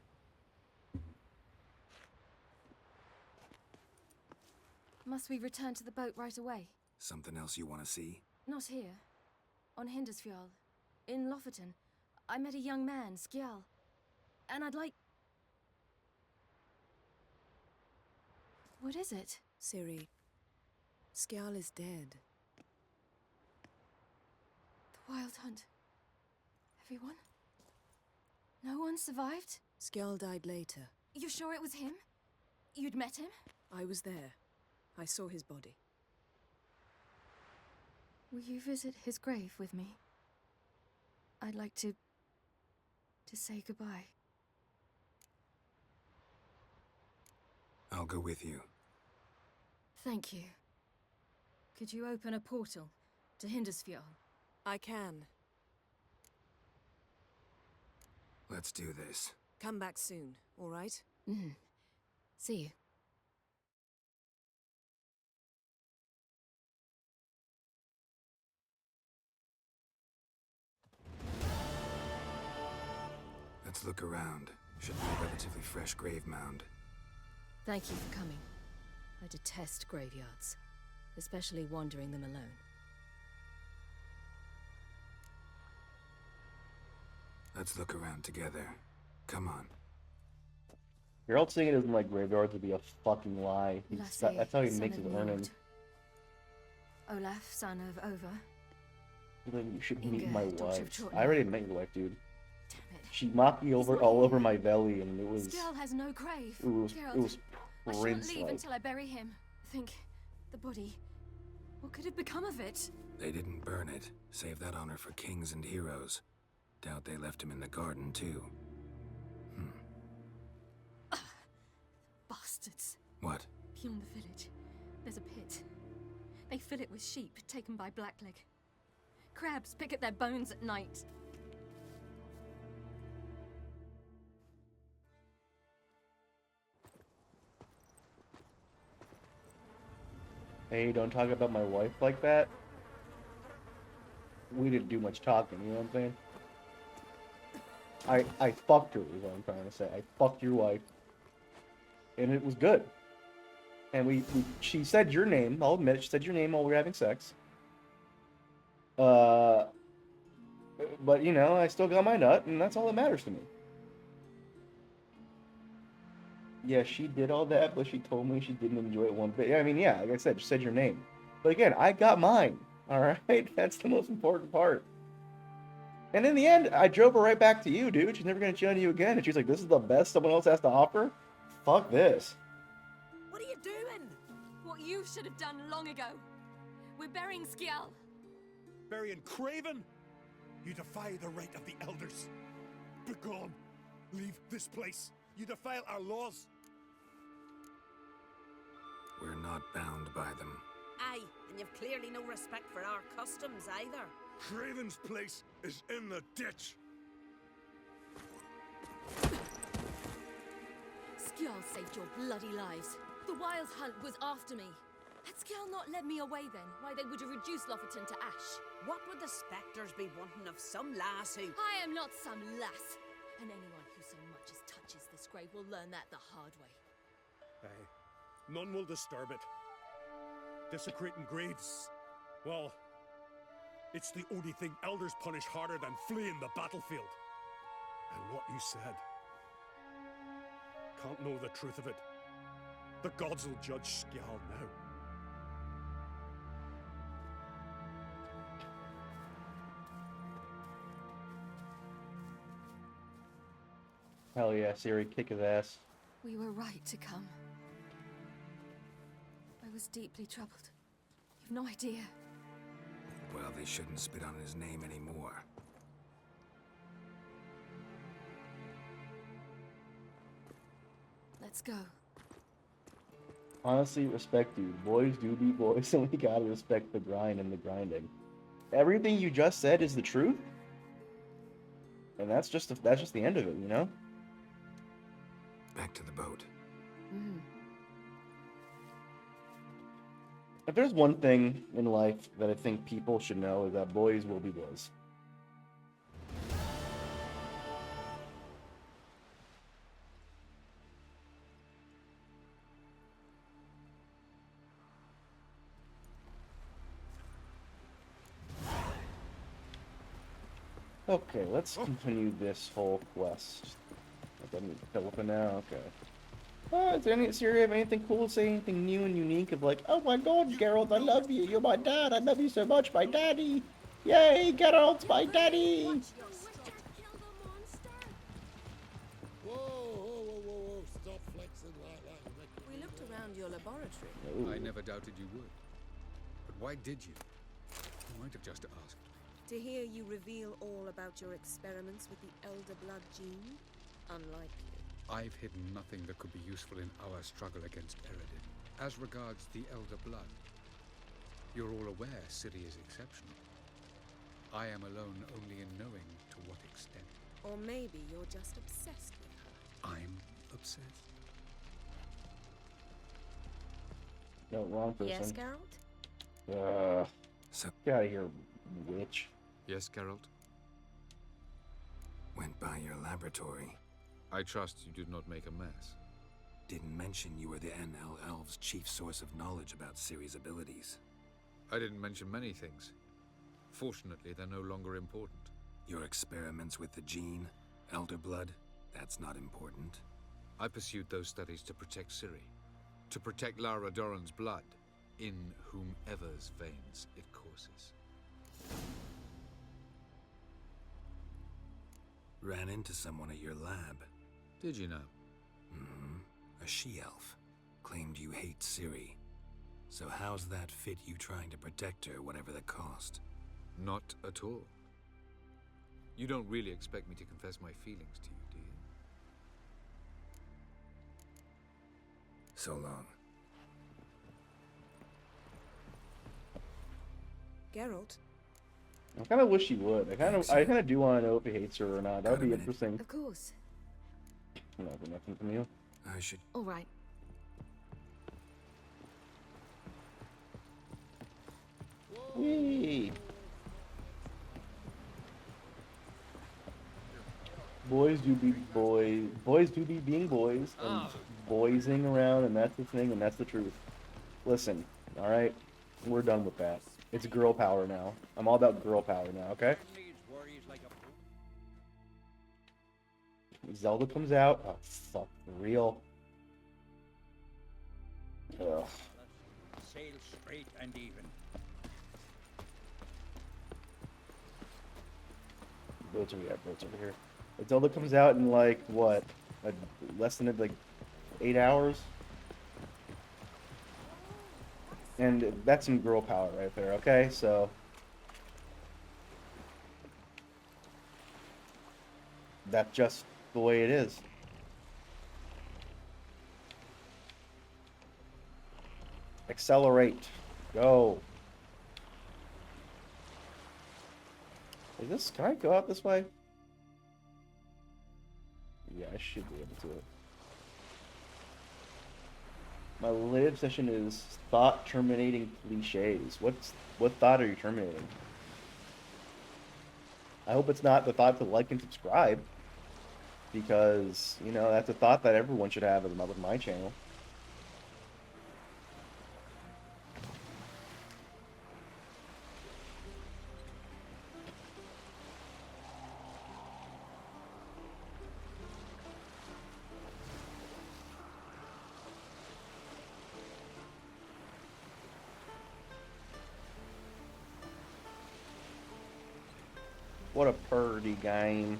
Must we return to the boat right away? Something else you want to see? Not here. On Hindersfjall. In Lofoten. I met a young man, Skjal. And I'd like... What is it? Ciri, Skjal is dead. The Wild Hunt. Everyone? No one survived? Skjal died later. You sure it was him? You'd met him? I was there. I saw his body. Will you visit his grave with me? I'd like to say goodbye. I'll go with you. Thank you. Could you open a portal to Hindersfjall? I can. Let's do this. Come back soon, all right? See you. Let's look around. Should be a relatively fresh grave mound. Thank you for coming. I detest graveyards, especially wandering them alone. Let's look around together. Come on. Geralt saying it doesn't like graveyards would be a fucking lie. That's how he son makes of his Njord. earnings. Olaf, son of Over. Then you should meet Inga, my daughter of wife. Trotna. I already met your wife, dude. She mocked me all over my belly, and it was Skjall has no grave. it was Geralt, I shan't leave prince-like. until I bury him. Think, the body. What could have become of it? They didn't burn it. Save that honor for kings and heroes. Doubt they left him in the garden, too. Bastards. What? Beyond the village, there's a pit. They fill it with sheep taken by Blackleg. Crabs pick at their bones at night. Hey, don't talk about my wife like that. We didn't do much talking, you know what I'm saying? I fucked her, is what I'm trying to say. I fucked your wife. And it was good. And she said your name, I'll admit, she said your name while we were having sex. But, you know, I still got my nut, and that's all that matters to me. Yeah, she did all that, but she told me she didn't enjoy it one bit. Yeah, I mean, yeah, like I said, she said your name. But again, I got mine, alright? That's the most important part. And in the end, I drove her right back to you, dude. She's never gonna cheat on you again. And she's like, this is the best someone else has to offer? Fuck this. What are you doing? What you should have done long ago. We're burying Skjall. Burying Craven? You defy the right of the elders. Begone. Leave this place. You defile our laws. We're not bound by them. Aye, and you've clearly no respect for our customs either. Craven's place is in the ditch. Skjall saved your bloody lives. The Wild Hunt was after me. Had Skjall not led me away then, why they would have reduced Lofoten to ash. What would the spectres be wanting of some lass who... I am not some lass. And anyone who so much as touches this grave will learn that the hard way. Aye. None will disturb it. Desecrating graves. Well, it's the only thing elders punish harder than fleeing the battlefield. And what you said. Can't know the truth of it. The gods will judge Skjall now. Hell yeah, Ciri, kick his ass. We were right to come. I was deeply troubled. You've no idea. Well, they shouldn't spit on his name anymore. Let's go. Honestly, respect, dude. Boys do be boys, and we gotta respect the grind and the grinding. Everything you just said is the truth, and that's just the end of it, you know. Back to the boat. If there's one thing in life that I think people should know is that boys will be boys. Okay, let's continue this whole quest. I need Philippa now, okay. Does Ciri have anything cool to say? Anything new and unique of like, oh my god, Geralt, I love you. You're my dad. I love you so much, my daddy. Yay, Geralt, my daddy. Whoa, stop flexing like that. We looked around your laboratory. I never doubted you would. But why did you? You might have just asked. To hear you reveal all about your experiments with the Elder Blood gene? Unlikely. I've hidden nothing that could be useful in our struggle against Eredin. As regards the Elder Blood, you're all aware Ciri is exceptional. I am alone only in knowing to what extent. Or maybe you're just obsessed with her. I'm obsessed. No, wrong person. Yes, Geralt? Get out of here, witch. Yes, Geralt? Went by your laboratory. I trust you did not make a mess. Didn't mention you were the NL Elves' chief source of knowledge about Ciri's abilities. I didn't mention many things. Fortunately, they're no longer important. Your experiments with the gene, Elder Blood, that's not important. I pursued those studies to protect Ciri. To protect Lara Doran's blood, in whomever's veins it courses. Ran into someone at your lab. Did you know? Mm-hmm. A she-elf. Claimed you hate Ciri. So how's that fit you trying to protect her, whatever the cost? Not at all. You don't really expect me to confess my feelings to you, do you? So long. Geralt? I kind of wish he would. I kind of do want to know if he hates her or not. That would be interesting. Of course. Nothing from you. I should. All right. Whee! Boys do be boys. Boys do be being boys and boysing around, and that's the thing, and that's the truth. Listen, all right, we're done with that. It's girl power now. I'm all about girl power now. Okay. Zelda comes out. Oh fuck, for real. Ugh. Sail straight and even. Boats over here. Boats over here. Zelda comes out in like what? Less than like 8 hours. And that's some girl power right there. Okay, so. That's just the way it is. Accelerate. Go. Is this, can I go out this way? Yeah, I should be able to. My latest session is thought terminating cliches. What thought are you terminating? I hope it's not the thought to like and subscribe. Because, you know, that's a thought that everyone should have with my channel. What a purdy game.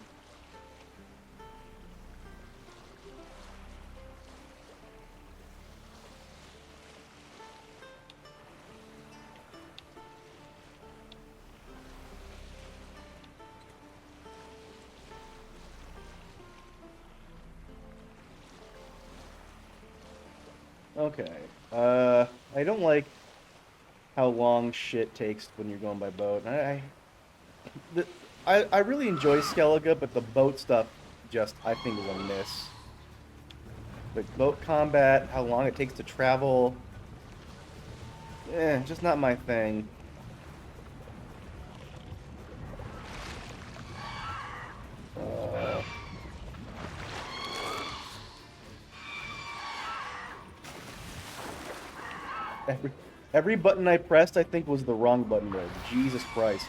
Okay. I don't like how long shit takes when you're going by boat. I really enjoy Skellige, but the boat stuff just, I think, is a miss. Like, boat combat, how long it takes to travel, just not my thing. Every button I pressed, I think, was the wrong button there. Jesus Christ.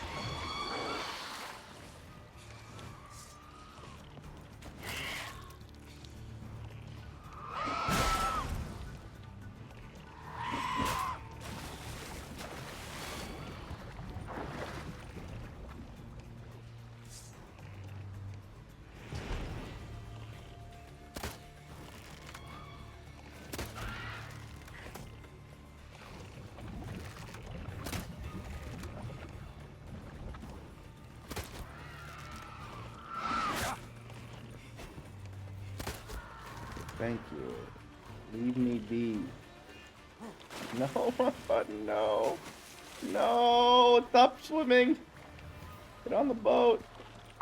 Thank you. Leave me be. No, wrong button, no. No, stop swimming. Get on the boat.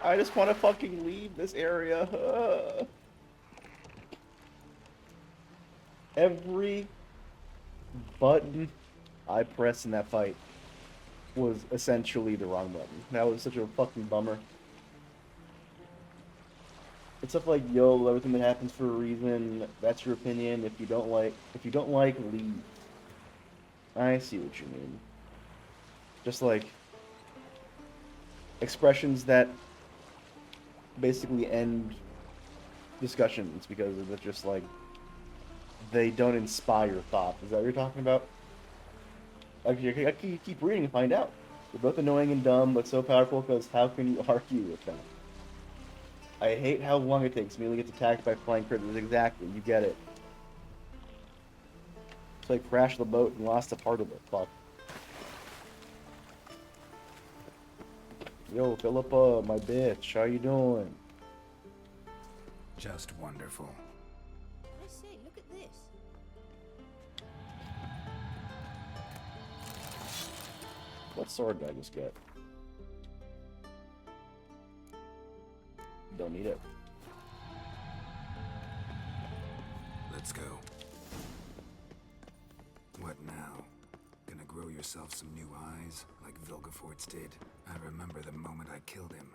I just want to fucking leave this area. Every button I pressed in that fight was essentially the wrong button. That was such a fucking bummer. It's stuff like, yo, everything that happens for a reason. That's your opinion. If you don't like, leave. I see what you mean. Just like expressions that basically end discussions because it's just like they don't inspire thought. Is that what you're talking about? I keep reading and find out. They're both annoying and dumb, but so powerful because how can you argue with them? I hate how long it takes me to get attacked by flying critters. Exactly, you get it. It's like crashed the boat and lost a part of it. Fuck. Yo, Philippa, my bitch, how you doing? Just wonderful. I say, look at this. What sword did I just get? Don't need it. Let's go. What now? Gonna grow yourself some new eyes, like Vilgefortz did? I remember the moment I killed him.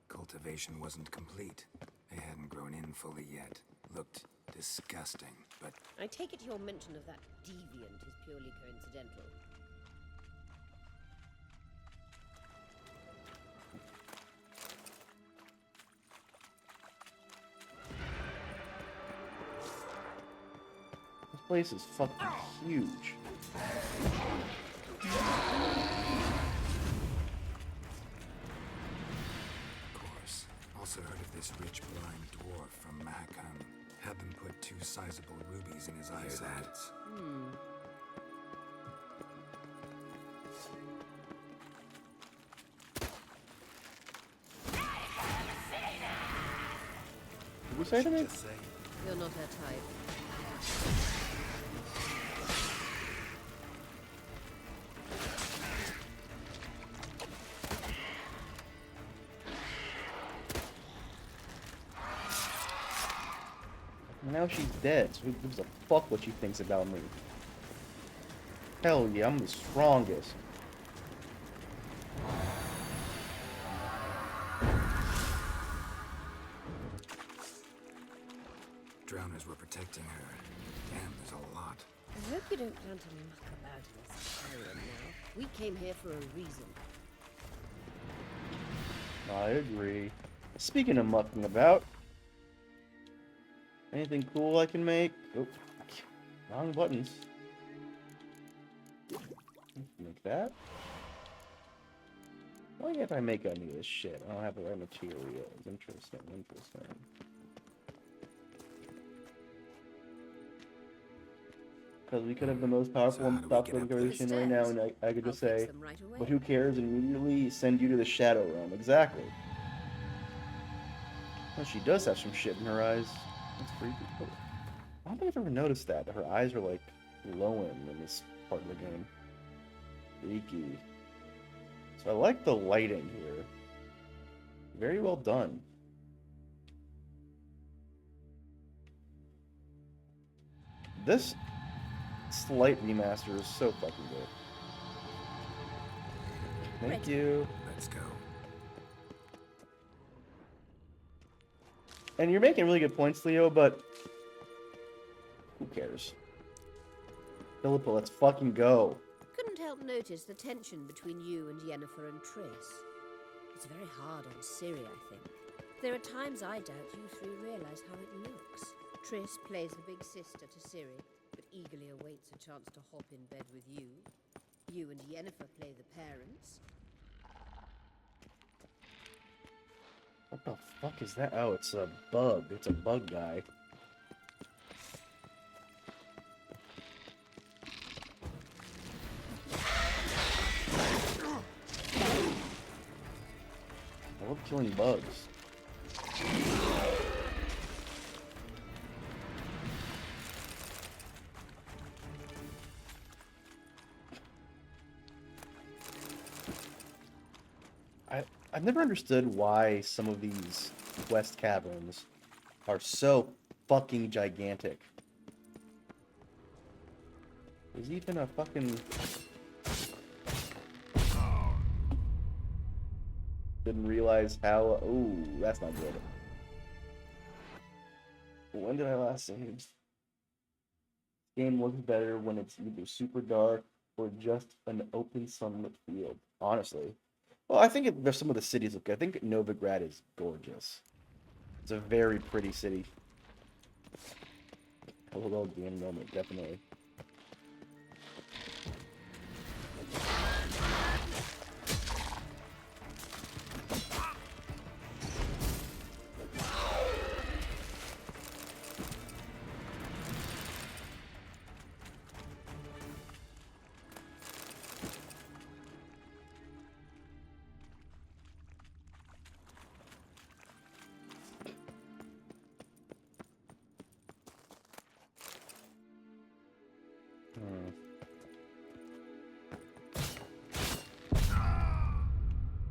Cultivation wasn't complete. They hadn't grown in fully yet. Looked disgusting, but... I take it your mention of that deviant is purely coincidental. This place is fucking huge. Of course. Also heard of this rich blind dwarf from Mahakam. Had them put 2 sizable rubies in his eye sockets. Did you say to me? You're not her type. Now she's dead, so who gives a fuck what she thinks about me? Hell yeah, I'm the strongest. Drowners were protecting her. Damn, there's a lot. I hope you don't plan to muck about in this area now. We came here for a reason. I agree. Speaking of mucking about, anything cool I can make? Oh, wrong buttons. Make that. Why can't I make any of this shit? I don't have the right materials. Interesting, interesting. Because we could have the most powerful and popular configuration right now, and I could just say, but who cares, and immediately send you to the Shadow Realm. Exactly. Well, she does have some shit in her eyes. That's creepy. I don't think I've ever noticed that her eyes are like glowing in this part of the game. Freaky. So I like the lighting here. Very well done. This slight remaster is so fucking good. Thank you. Let's go. And you're making really good points, Leo, but who cares? Philippa, let's fucking go. Couldn't help notice the tension between you and Yennefer and Triss. It's very hard on Ciri, I think. There are times I doubt you three realize how it looks. Triss plays the big sister to Ciri, but eagerly awaits a chance to hop in bed with you. You and Yennefer play the parents. What the fuck is that? Oh, it's a bug. It's a bug guy. I love killing bugs. I've never understood why some of these quest caverns are so fucking gigantic. There's even a fucking... Didn't realize how... Ooh, that's not good. When did I last save? Game looks better when it's either super dark or just an open sunlit field. Honestly. Well, I think there's some of the cities look good. I think Novigrad is gorgeous. It's a very pretty city. A little game moment, definitely.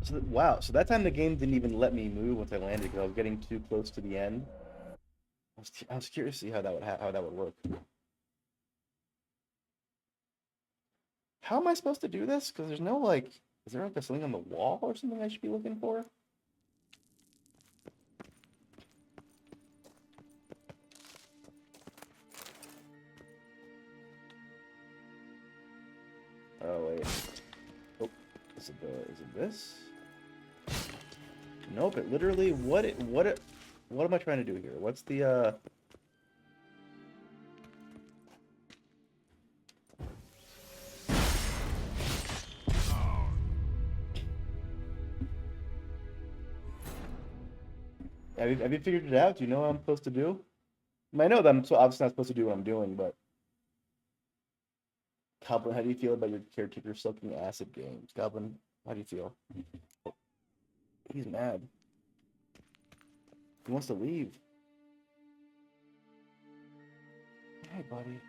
So wow, so that time the game didn't even let me move once I landed because I was getting too close to the end. I was curious to see how that would how that would work. How am I supposed to do this? Because there's no like, is there like something on the wall or something I should be looking for? Oh wait. Oh, is it this? Nope, it literally what am I trying to do here? What's the Have you figured it out? Do you know what I'm supposed to do? I know that I'm so obviously not supposed to do what I'm doing, but Goblin, how do you feel about your caretaker sucking acid games? Goblin, how do you feel? He's mad. He wants to leave. Hey, buddy.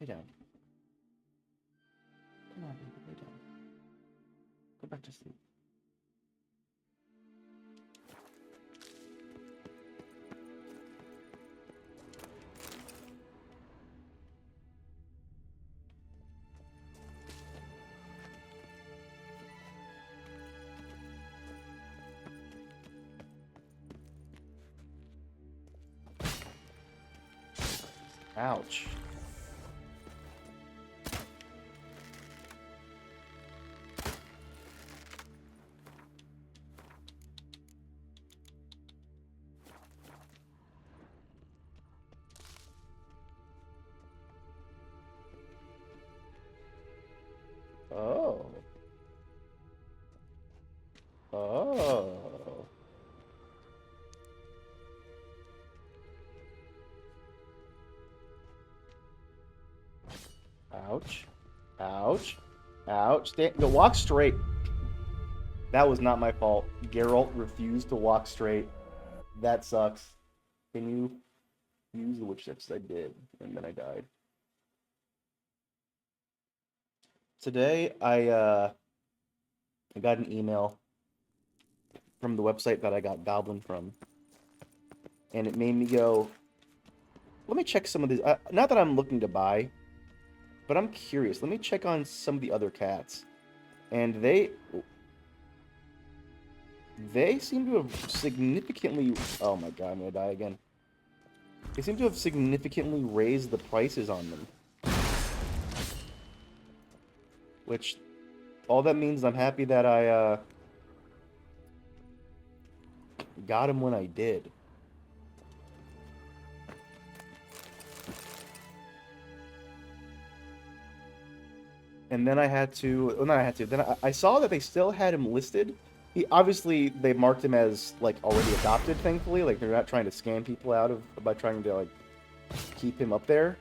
Lay down. Come on, baby, lay down. Go back to sleep. Ouch. Oh. Oh. Ouch. Ouch. Ouch. Go walk straight. That was not my fault. Geralt refused to walk straight. That sucks. Can you use the witch tips? I did, and then I died. Today, I got an email from the website that I got Goblin from, and it made me go, let me check some of these. Not that I'm looking to buy, but I'm curious. Let me check on some of the other cats. And they seem to have significantly... Oh my god, I'm gonna die again. They seem to have significantly raised the prices on them. Which, all that means I'm happy that I got him when I did. And then I had to... Well, not I had to. Then I saw that they still had him listed. Obviously, they marked him as, like, already adopted, thankfully. Like, they're not trying to scam people out by trying to, like, keep him up there.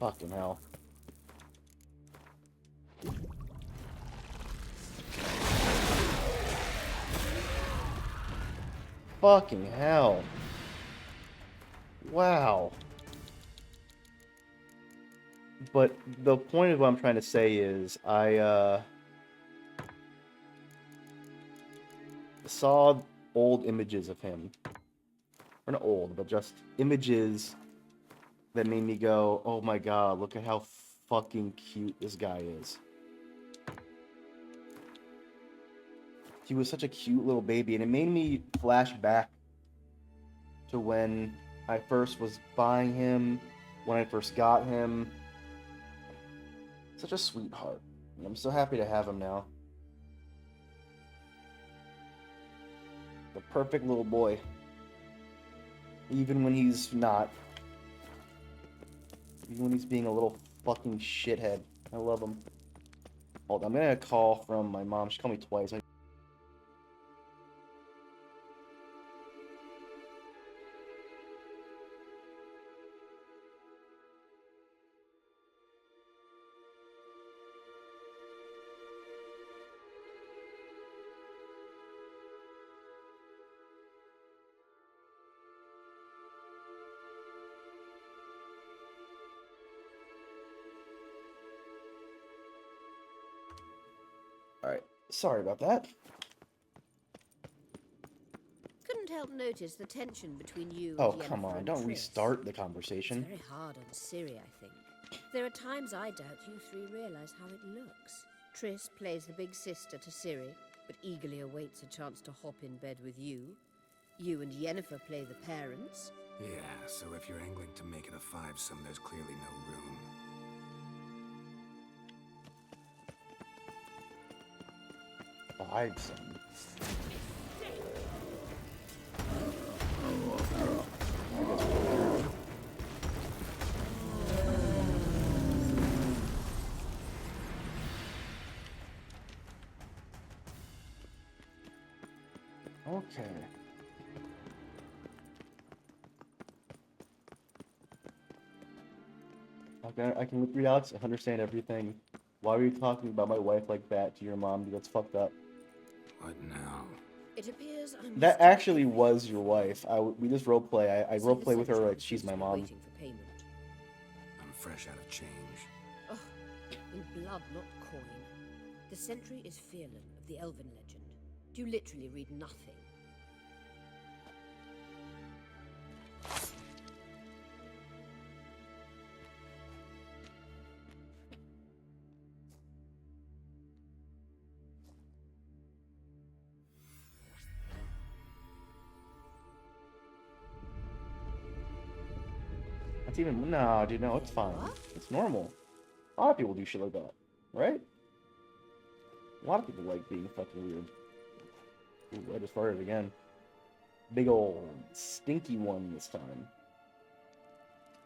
Fucking hell. Fucking hell. Wow. But the point of what I'm trying to say is, I saw old images of him. Or not old, but just images that made me go, oh my god, look at how fucking cute this guy is. He was such a cute little baby, and it made me flash back to when I first was buying him, when I first got him. Such a sweetheart. And I'm so happy to have him now. The perfect little boy. Even when he's not. Even when he's being a little fucking shithead. I love him. Hold on, I'm gonna call from my mom. She called me twice. Alright, sorry about that. Couldn't help notice the tension between you Oh, and come Yennefer on, and don't Triss. restart the It's conversation. very hard on Ciri, I think. There are times I doubt you three realize how it looks. Triss plays the big sister to Ciri, but eagerly awaits a chance to hop in bed with you. You and Yennefer play the parents. Yeah, so if you're angling to make it a five-some, there's clearly no room. Five-some. Okay. Okay, I can read out, understand everything. Why were you talking about my wife like that to your mom? That's fucked up. What now? It appears I'm That actually was your wife. We just roleplay. I So the roleplay with her central like she's my sister mom. waiting for payment. I'm fresh out of change. Ugh, in blood, not coin. The Sentry is Fearlan of the Elven legend. Do you literally read nothing? That's even no, dude. No, it's fine. It's normal. A lot of people do shit like that, right? A lot of people like being fucking weird. Ooh, I just farted again. Big old stinky one this time.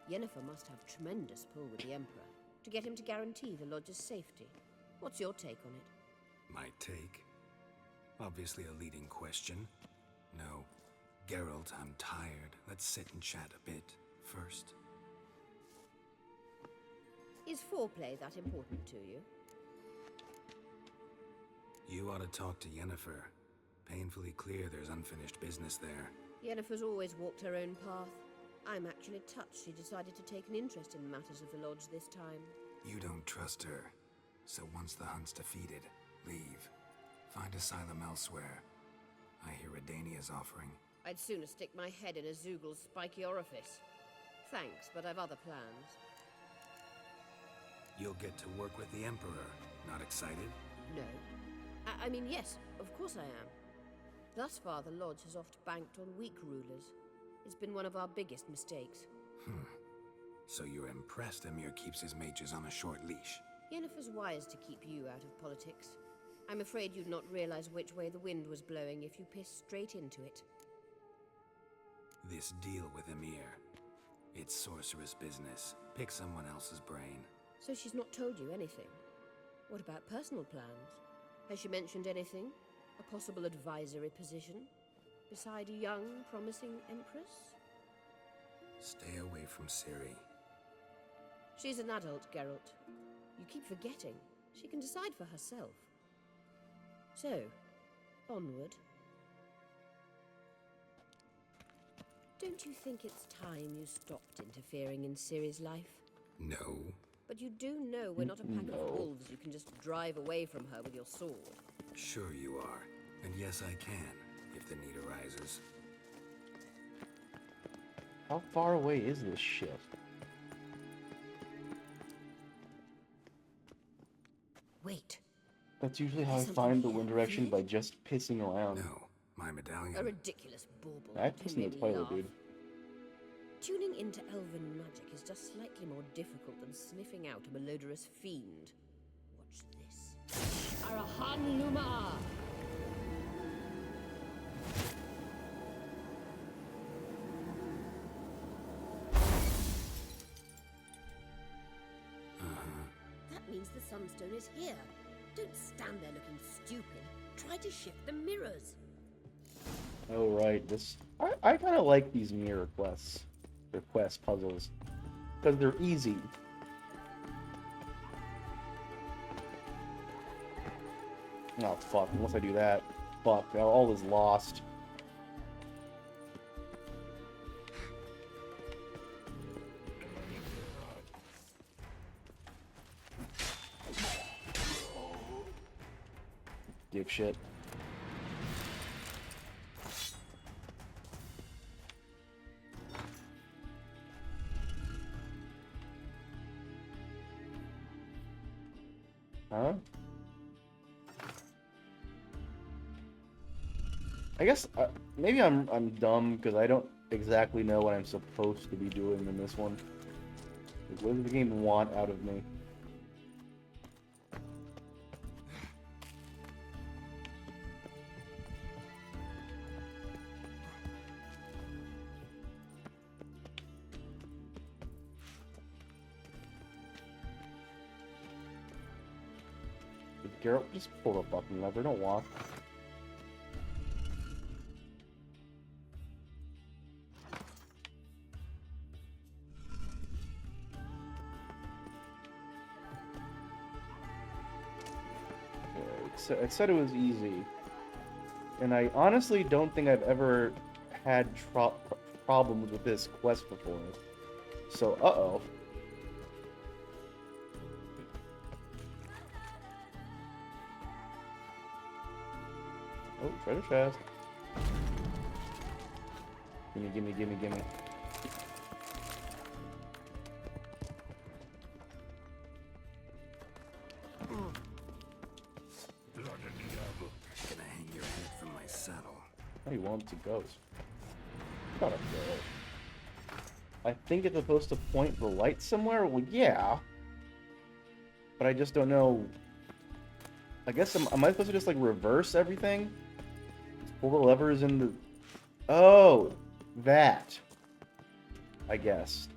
Yennefer must have tremendous pull with the Emperor to get him to guarantee the Lodge's safety. What's your take on it? My take? Obviously a leading question. No. Geralt, I'm tired. Let's sit and chat a bit first. Is foreplay that important to you? You ought to talk to Yennefer. Painfully clear there's unfinished business there. Yennefer's always walked her own path. I'm actually touched she decided to take an interest in matters of the Lodge this time. You don't trust her. So once the hunt's defeated, leave. Find asylum elsewhere. I hear Redania's offering. I'd sooner stick my head in a Zoogl's spiky orifice. Thanks, but I've other plans. You'll get to work with the Emperor. Not excited? No. I mean, yes, of course I am. Thus far, the Lodge has oft banked on weak rulers. It's been one of our biggest mistakes. So you're impressed Emir keeps his mages on a short leash? Yennefer's wise to keep you out of politics. I'm afraid you'd not realize which way the wind was blowing if you pissed straight into it. This deal with Emir. It's sorceress business. Pick someone else's brain. So she's not told you anything? What about personal plans? Has she mentioned anything? A possible advisory position? Beside a young, promising Empress? Stay away from Ciri. She's an adult, Geralt. You keep forgetting. She can decide for herself. So, onward. Don't you think it's time you stopped interfering in Ciri's life? No. But you do know we're not a pack of wolves you can just drive away from her with your sword. Sure you are. And yes, I can, if the need arises. How far away is this shit? Wait. That's usually how I find the wind direction, by just pissing around. No, my medallion. A ridiculous bauble. I piss in the toilet, dude. Tuning into elven magic is just slightly more difficult than sniffing out a malodorous fiend. Watch this. Arahan Luma! That means the Sunstone is here. Don't stand there looking stupid. Try to shift the mirrors. Oh, right. I kind of like these mirror quests. Or quest puzzles. Because they're easy. Oh, fuck. Unless I do that. Fuck. Now all is lost. Dipshit. Huh? I guess maybe I'm dumb because I don't exactly know what I'm supposed to be doing in this one. Like, what does the game want out of me? Geralt, just pull the fucking lever, don't walk. Okay, it said it was easy. And I honestly don't think I've ever had problems with this quest before. So, uh-oh. Oh, treasure chest. Gimme, gimme, gimme, gimme. Gonna hang your head from my saddle. How do you want to go? Gotta go. I think it's supposed to point the light somewhere? Well, yeah. But I just don't know. I guess, am I supposed to just, like, reverse everything? Just pull the levers in the... Oh! That. I guess.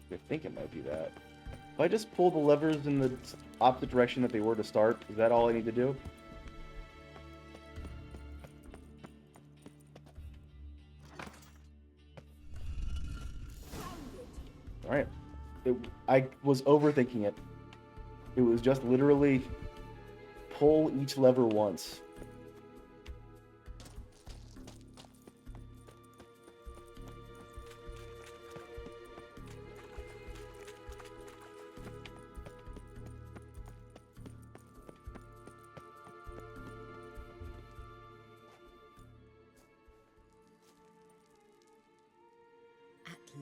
I think it might be that. If I just pull the levers in the opposite direction that they were to start, is that all I need to do? Alright. I was overthinking it. It was just literally pull each lever once.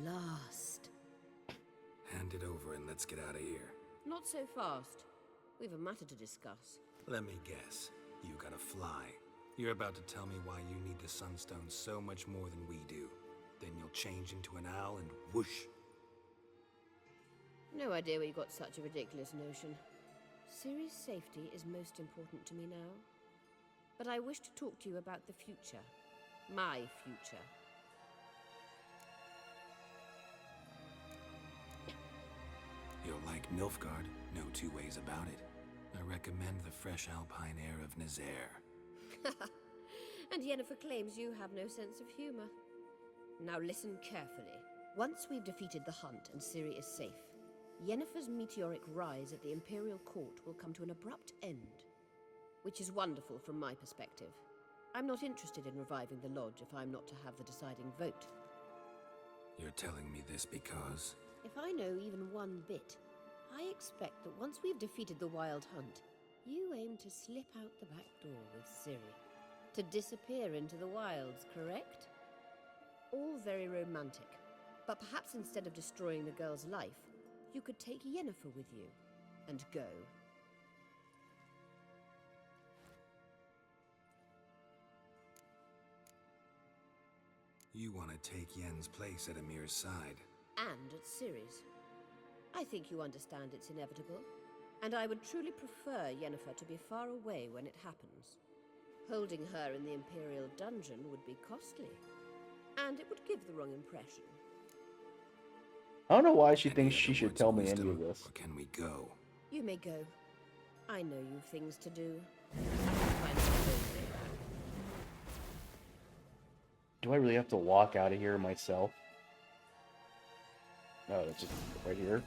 Last. Hand it over and let's get out of here. Not so fast. We've a matter to discuss. Let me guess. You gotta fly. You're about to tell me why you need the Sunstone so much more than we do. Then you'll change into an owl and whoosh. No idea where you got such a ridiculous notion. Ciri's safety is most important to me now. But I wish to talk to you about the future. My future. You'll like Nilfgaard, no two ways about it. I recommend the fresh alpine air of Nazaire. And Yennefer claims you have no sense of humor. Now listen carefully. Once we've defeated the Hunt and Ciri is safe, Yennefer's meteoric rise at the Imperial Court will come to an abrupt end. Which is wonderful from my perspective. I'm not interested in reviving the Lodge if I'm not to have the deciding vote. You're telling me this because... If I know even one bit, I expect that once we've defeated the Wild Hunt, you aim to slip out the back door with Ciri. To disappear into the wilds, correct? All very romantic. But perhaps instead of destroying the girl's life, you could take Yennefer with you and go. You want to take Yen's place at Emir's side. And at Ciri's. I think you understand it's inevitable, and I would truly prefer Yennefer to be far away when it happens. Holding her in the Imperial dungeon would be costly, and it would give the wrong impression. I don't know why she thinks she should tell me any of this. Or can we go? You may go. I know you've things to do. I can find some way. Do I really have to walk out of here myself? No, it's just right here.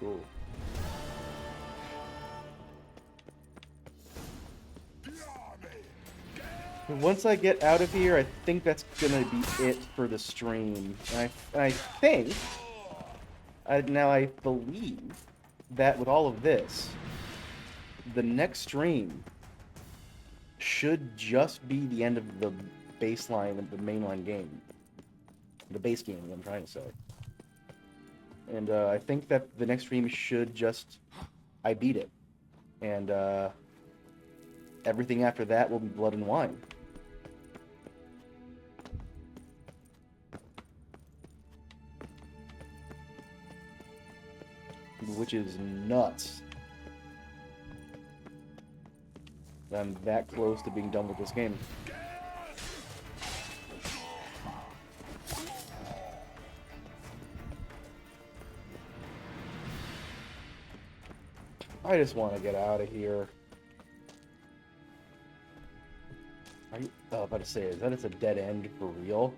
Cool. Once I get out of here, I think that's gonna be it for the stream. And I think, now I believe that with all of this, the next stream should just be the end of the baseline of the mainline game. The base game, I'm trying to say. And I think that the next stream should just... I beat it. And everything after that will be blood and wine. Which is nuts. I'm that close to being done with this game. I just want to get out of here. Are you about to say, is that it's a dead end for real?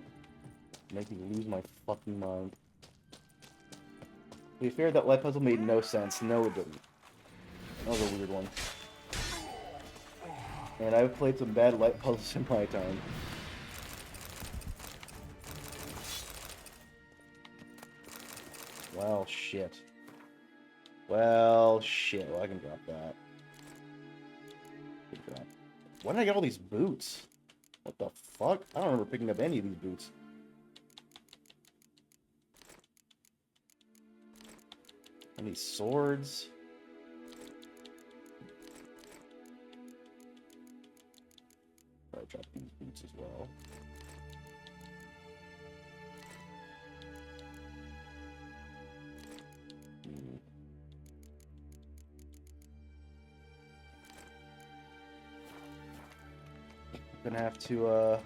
Make me lose my fucking mind. To be fair, that light puzzle made no sense. No, it didn't. That was a weird one. And I've played some bad light puzzles in my time. Well, shit. Well, shit. Well, I can drop that. Good drop. Why did I get all these boots? What the fuck? I don't remember picking up any of these boots. And these swords. I'll drop these boots as well. Gonna have to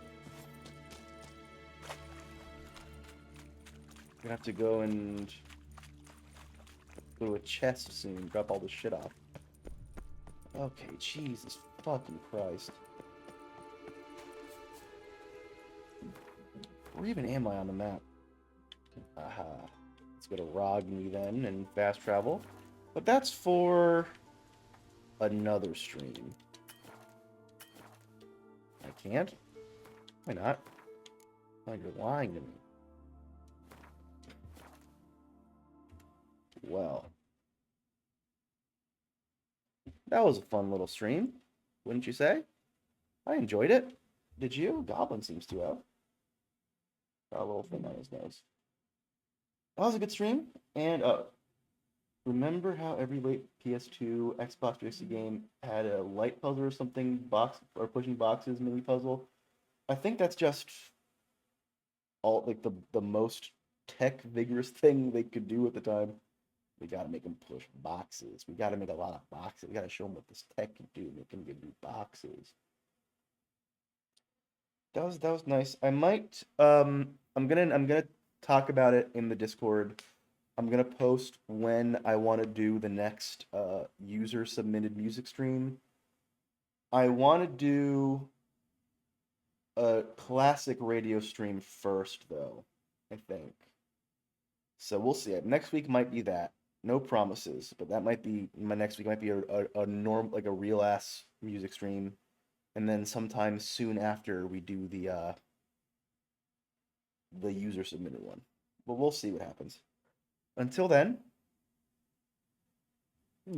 go and go to a chest soon, drop all this shit off. Okay, Jesus fucking Christ. Where even am I on the map? Aha. Let's go to Rogni then and fast travel. But that's for another stream. I can't? Why not? Oh, you're lying to me. Well. That was a fun little stream, wouldn't you say? I enjoyed it. Did you? Goblin seems to have. Got a little thing on his nose. That was a good stream. And remember how every late PS2 Xbox 360 game had a light puzzle or something, box or pushing boxes mini puzzle? I think that's just all like the most tech vigorous thing they could do at the time. We gotta make them push boxes. We gotta make a lot of boxes. We gotta show them what this tech can do. Make them give you boxes. That was nice. I might I'm gonna talk about it in the Discord. I'm gonna post when I want to do the next user submitted music stream. I want to do a classic radio stream first, though. I think. So we'll see. Next week might be that. No promises, but that might be my next week. Might be a norm, like a real ass music stream, and then sometime soon after we do the user submitted one. But we'll see what happens. Until then,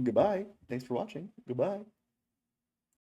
goodbye. Thanks for watching. Goodbye.